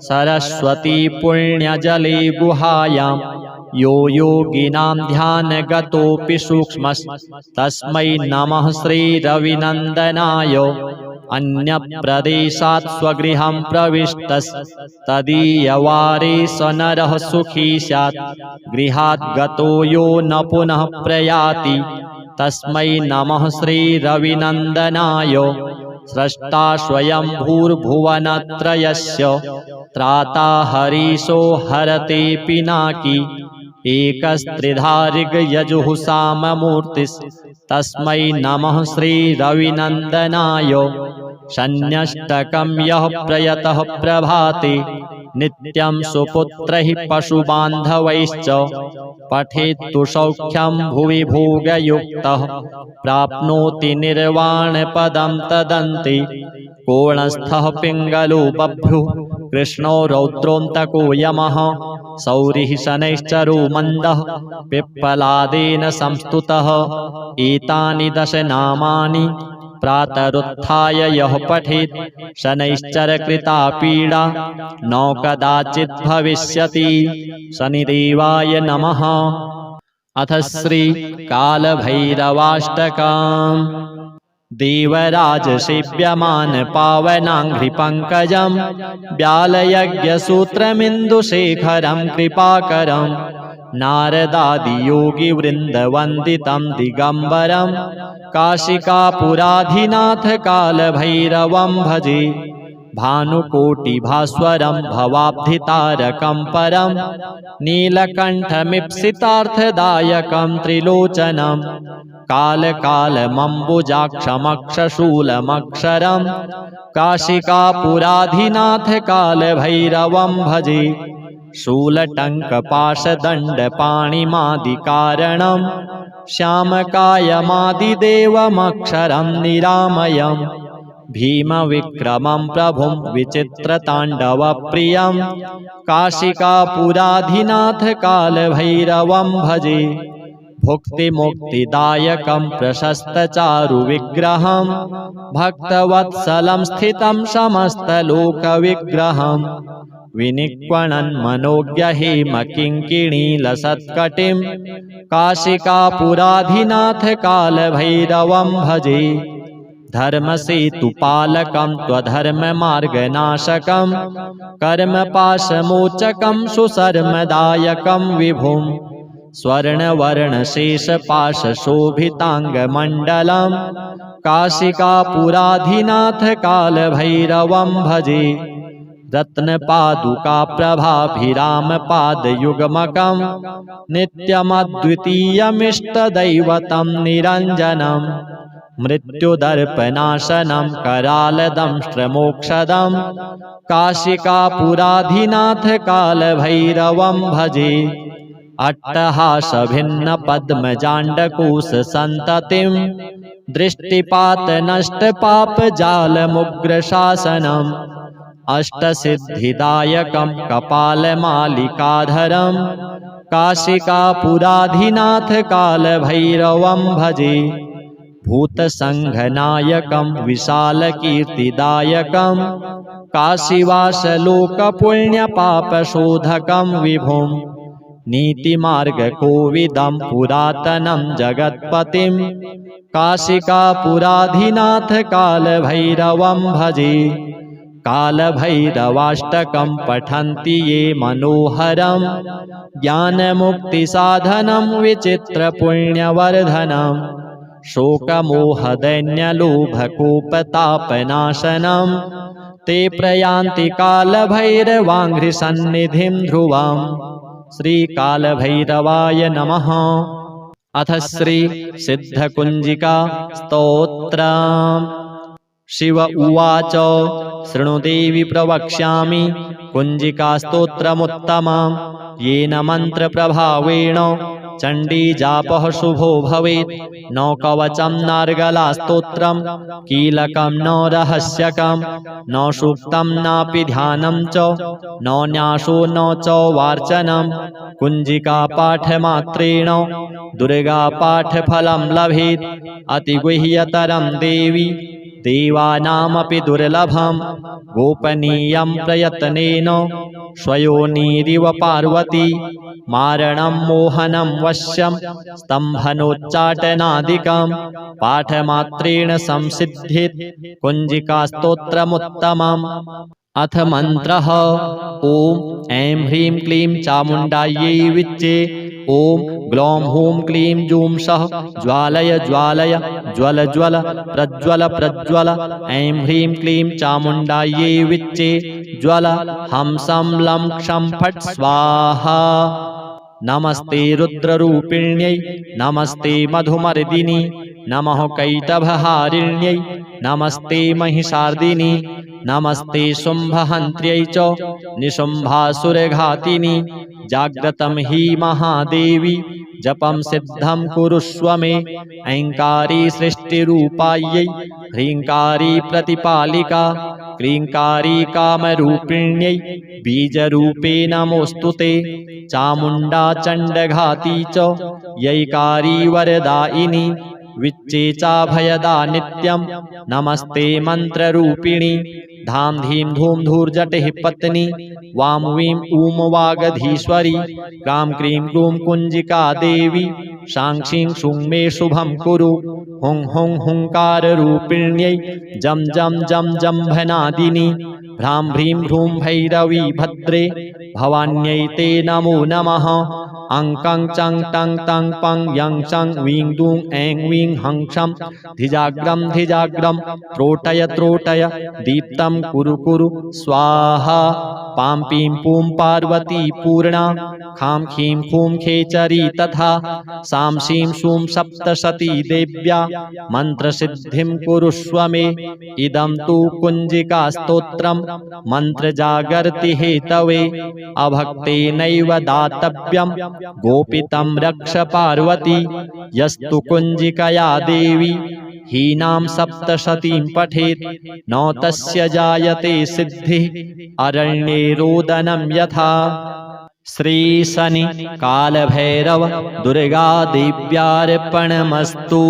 सरस्वती पुण्यजले गुहायां यो योगिनां ध्यानगतोऽपि सूक्ष्मस्तस्मै नमः श्रीरविनन्दनाय। अन्यप्रदेशात् स्वगृहं प्रविष्टस्तदीयवारे स नरः सुखी स्यात् गृहात् गतो यो न पुनः प्रयाति तस्मै नमः श्रीरविनन्दनाय। स्रष्टा स्वयं भूर्भुवनत्रयस्य त्राता हरीशो हरते पिनाकी एकस्त्रिधारिगयजुः साममूर्तिस्तस्मै नमः श्रीरविनन्दनाय। शन्यष्टकं यः प्रयतः प्रभाते नित्यं सुपुत्रैः पशुबान्धवैश्च पठेत्तु सौख्यं भुवि भोगयुक्तः प्राप्नोति निर्वाणपदं तदन्ते। कोणस्थः पिङ्गलो बभ्रुः कृष्णो रौद्रोऽन्तको यमः सौरिः शनैश्चरो मन्दः पिप्पलादेन संस्तुतः। एतानि 10 नामानि प्रातरुत्थाय यः पठेत् शनैश्चरकृता पीडा न कदाचित् भविष्यति। शनिदेवाय नमः। अथ श्री कालभैरवाष्टकम्। देवराजसेव्यमान पावनाङ्घ्रिपङ्कजं व्यालयज्ञसूत्रमिन्दुशेखरं कृपाकरं नारदादियोगिवृन्दवन्दितं दिगम्बरं काशिकापुराधिनाथ कालभैरवं भजे। भानुकोटिभास्वरं भवाब्धितारकं परं नीलकण्ठमीप्सितार्थदायकं त्रिलोचनं कालकालमम्बुजाक्षमक्षशूलमक्षरं काशिकापुराधिनाथ कालभैरवं भजे। शूलटङ्कपाशदण्डपाणिमादिकारणं श्यामकायमादिदेवमक्षरं निरामयम् भीमविक्रमं प्रभुं विचित्रताण्डवप्रियं काशिकापुराधिनाथ कालभैरवं भजे। भुक्तिमुक्तिदायकं प्रशस्तचारुविग्रहं भक्तवत्सलं स्थितं समस्तलोकविग्रहं विनिक्वणन् मनोज्ञहेमकिङ्किणीलसत्कटिं काशिकापुराधिनाथ कालभैरवं भजे। धर्मसेतुपालकं त्वधर्ममार्गनाशकं कर्मपाशमोचकं सुशर्मदायकं विभुं स्वर्णवर्णशेषपाशशोभिताङ्गमण्डलं काशिकापुराधिनाथ कालभैरवं भजे। रत्नपादुकाप्रभाभिरामपादयुग्मकं नित्यमद्वितीयमिष्टदैवतं निरञ्जनं मृत्युदर्पनाशनं करालदंष्ट्रमोक्षदं काशिकापुराधिनाथ कालभैरवं भजे। अट्टहासभिन्नपद्मजाण्डकोशसन्ततिं दृष्टिपातनष्टपापजालमुग्रशासनम् अष्टसिद्धिदायकं कपालमालिकाधरं काशिकापुराधिनाथ कालभैरवं भजे। भूतसङ्घनायकं विशालकीर्तिदायकं काशीवासलोकपुण्यपापशोधकं विभुं नीतिमार्गकोविदं पुरातनं जगत्पतिं काशिकापुराधिनाथ कालभैरवं भजे। कालभैरवाष्टकं पठन्ति ये मनोहरं ज्ञानमुक्तिसाधनं विचित्रपुण्यवर्धनं शोकमोहदैन्यलोभकोपतापनाशनं ते प्रयान्ति कालभैरवाङ्घ्रिसन्निधिं ध्रुवम्। श्रीकालभैरवाय नमः। अथ श्री सिद्धकुञ्जिका स्तोत्रम्। शिव उवाच शृणु देवि प्रवक्ष्यामि कुञ्जिकास्तोत्रमुत्तमं येन मन्त्रप्रभावेण चण्डीजापः शुभो भवेत्। न कवचं नार्गलास्तोत्रं कीलकं न रहस्यकं न सूक्तं नापि ध्यानं च न न्यासो न च वार्चनं कुञ्जिकापाठमात्रेण दुर्गापाठफलं लभेत्। अतिगुह्यतरं देवी देवानामपि दुर्लभं गोपनीयं प्रयत्नेन स्वयोनिरिव पार्वती मारणं मोहनं वश्यं स्तम्भनोच्चाटनादिकं पाठमात्रेण संसिद्ध्येत् कुञ्जिकास्तोत्रमुत्तमम्। अथ मन्त्रः ॐ ऐं ह्रीं क्लीं चामुण्डायै विच्चे ॐ ग्लौं हूं क्लीं जूं सः ज्वालय ज्वालय ज्वल ज्वल प्रज्वल प्रज्वल ऐं ह्रीं क्लीं चामुण्डायै विच्चे ज्वल हं सं लं क्षं फट् स्वाहा। नमस्ते रुद्ररूपिण्यै नमस्ते मधुमर्दिनी नमः कैटभहारिण्यै नमस्ते महिषार्दिनी नमस्ते शुम्भहन्त्र्यै च निशुम्भासुरघातिनी। जाग्रतं हि महादेवी जपं सिद्धं कुरुष्व मे ऐङ्कारी सृष्टिरूपायै ह्रीङ्कारी प्रतिपालिका क्लीङ्कारी कामरूपिण्यै बीजरूपे नमोऽस्तु ते। चामुण्डा चण्डघाती च यैकारी वरदायिनी विच्चे चाभयदा नित्यं नमस्ते मन्त्ररूपिणी। धां धीं धूं धूर्जटिः पत्नी वां वीं ऊं वागधीश्वरी क्रां क्रीं क्रूं कुञ्जिका देवी साक्षीं क्षुं मे शुभं कुरु। हुं हुं हुङ्काररूपिण्यै जं जं जं जम्भनादिनी भ्रां भ्रीं भ्रूं भैरवी भद्रे भवान्यै ते नमो नमः। अं कं चं टं तं पं यं चं वीं दूं ऐं वीं हं क्षं धिजाग्रं धिजाग्रं त्रोटय त्रोटय दीप्तं कुरु कुरु स्वाहा। पां पीं पूं पार्वती पूर्णा खां खीं खूं खेचरी तथा सां शीं शूं सप्तशती देव्या मन्त्रसिद्धिं कुरुष्व मे। इदं तु कुञ्जिकास्तोत्रं मन्त्रजागर्ति हेतवे अभक्तेनैव दातव्यं गोपितं रक्ष पार्वती। यस्तु कुञ्जिकया देवी हीनां सप्तशतीं पठेत् न तस्य जायते सिद्धिः अरण्ये रोदनं यथा। श्री शनि कालभैरव दुर्गा देव्यार्पणमस्तु।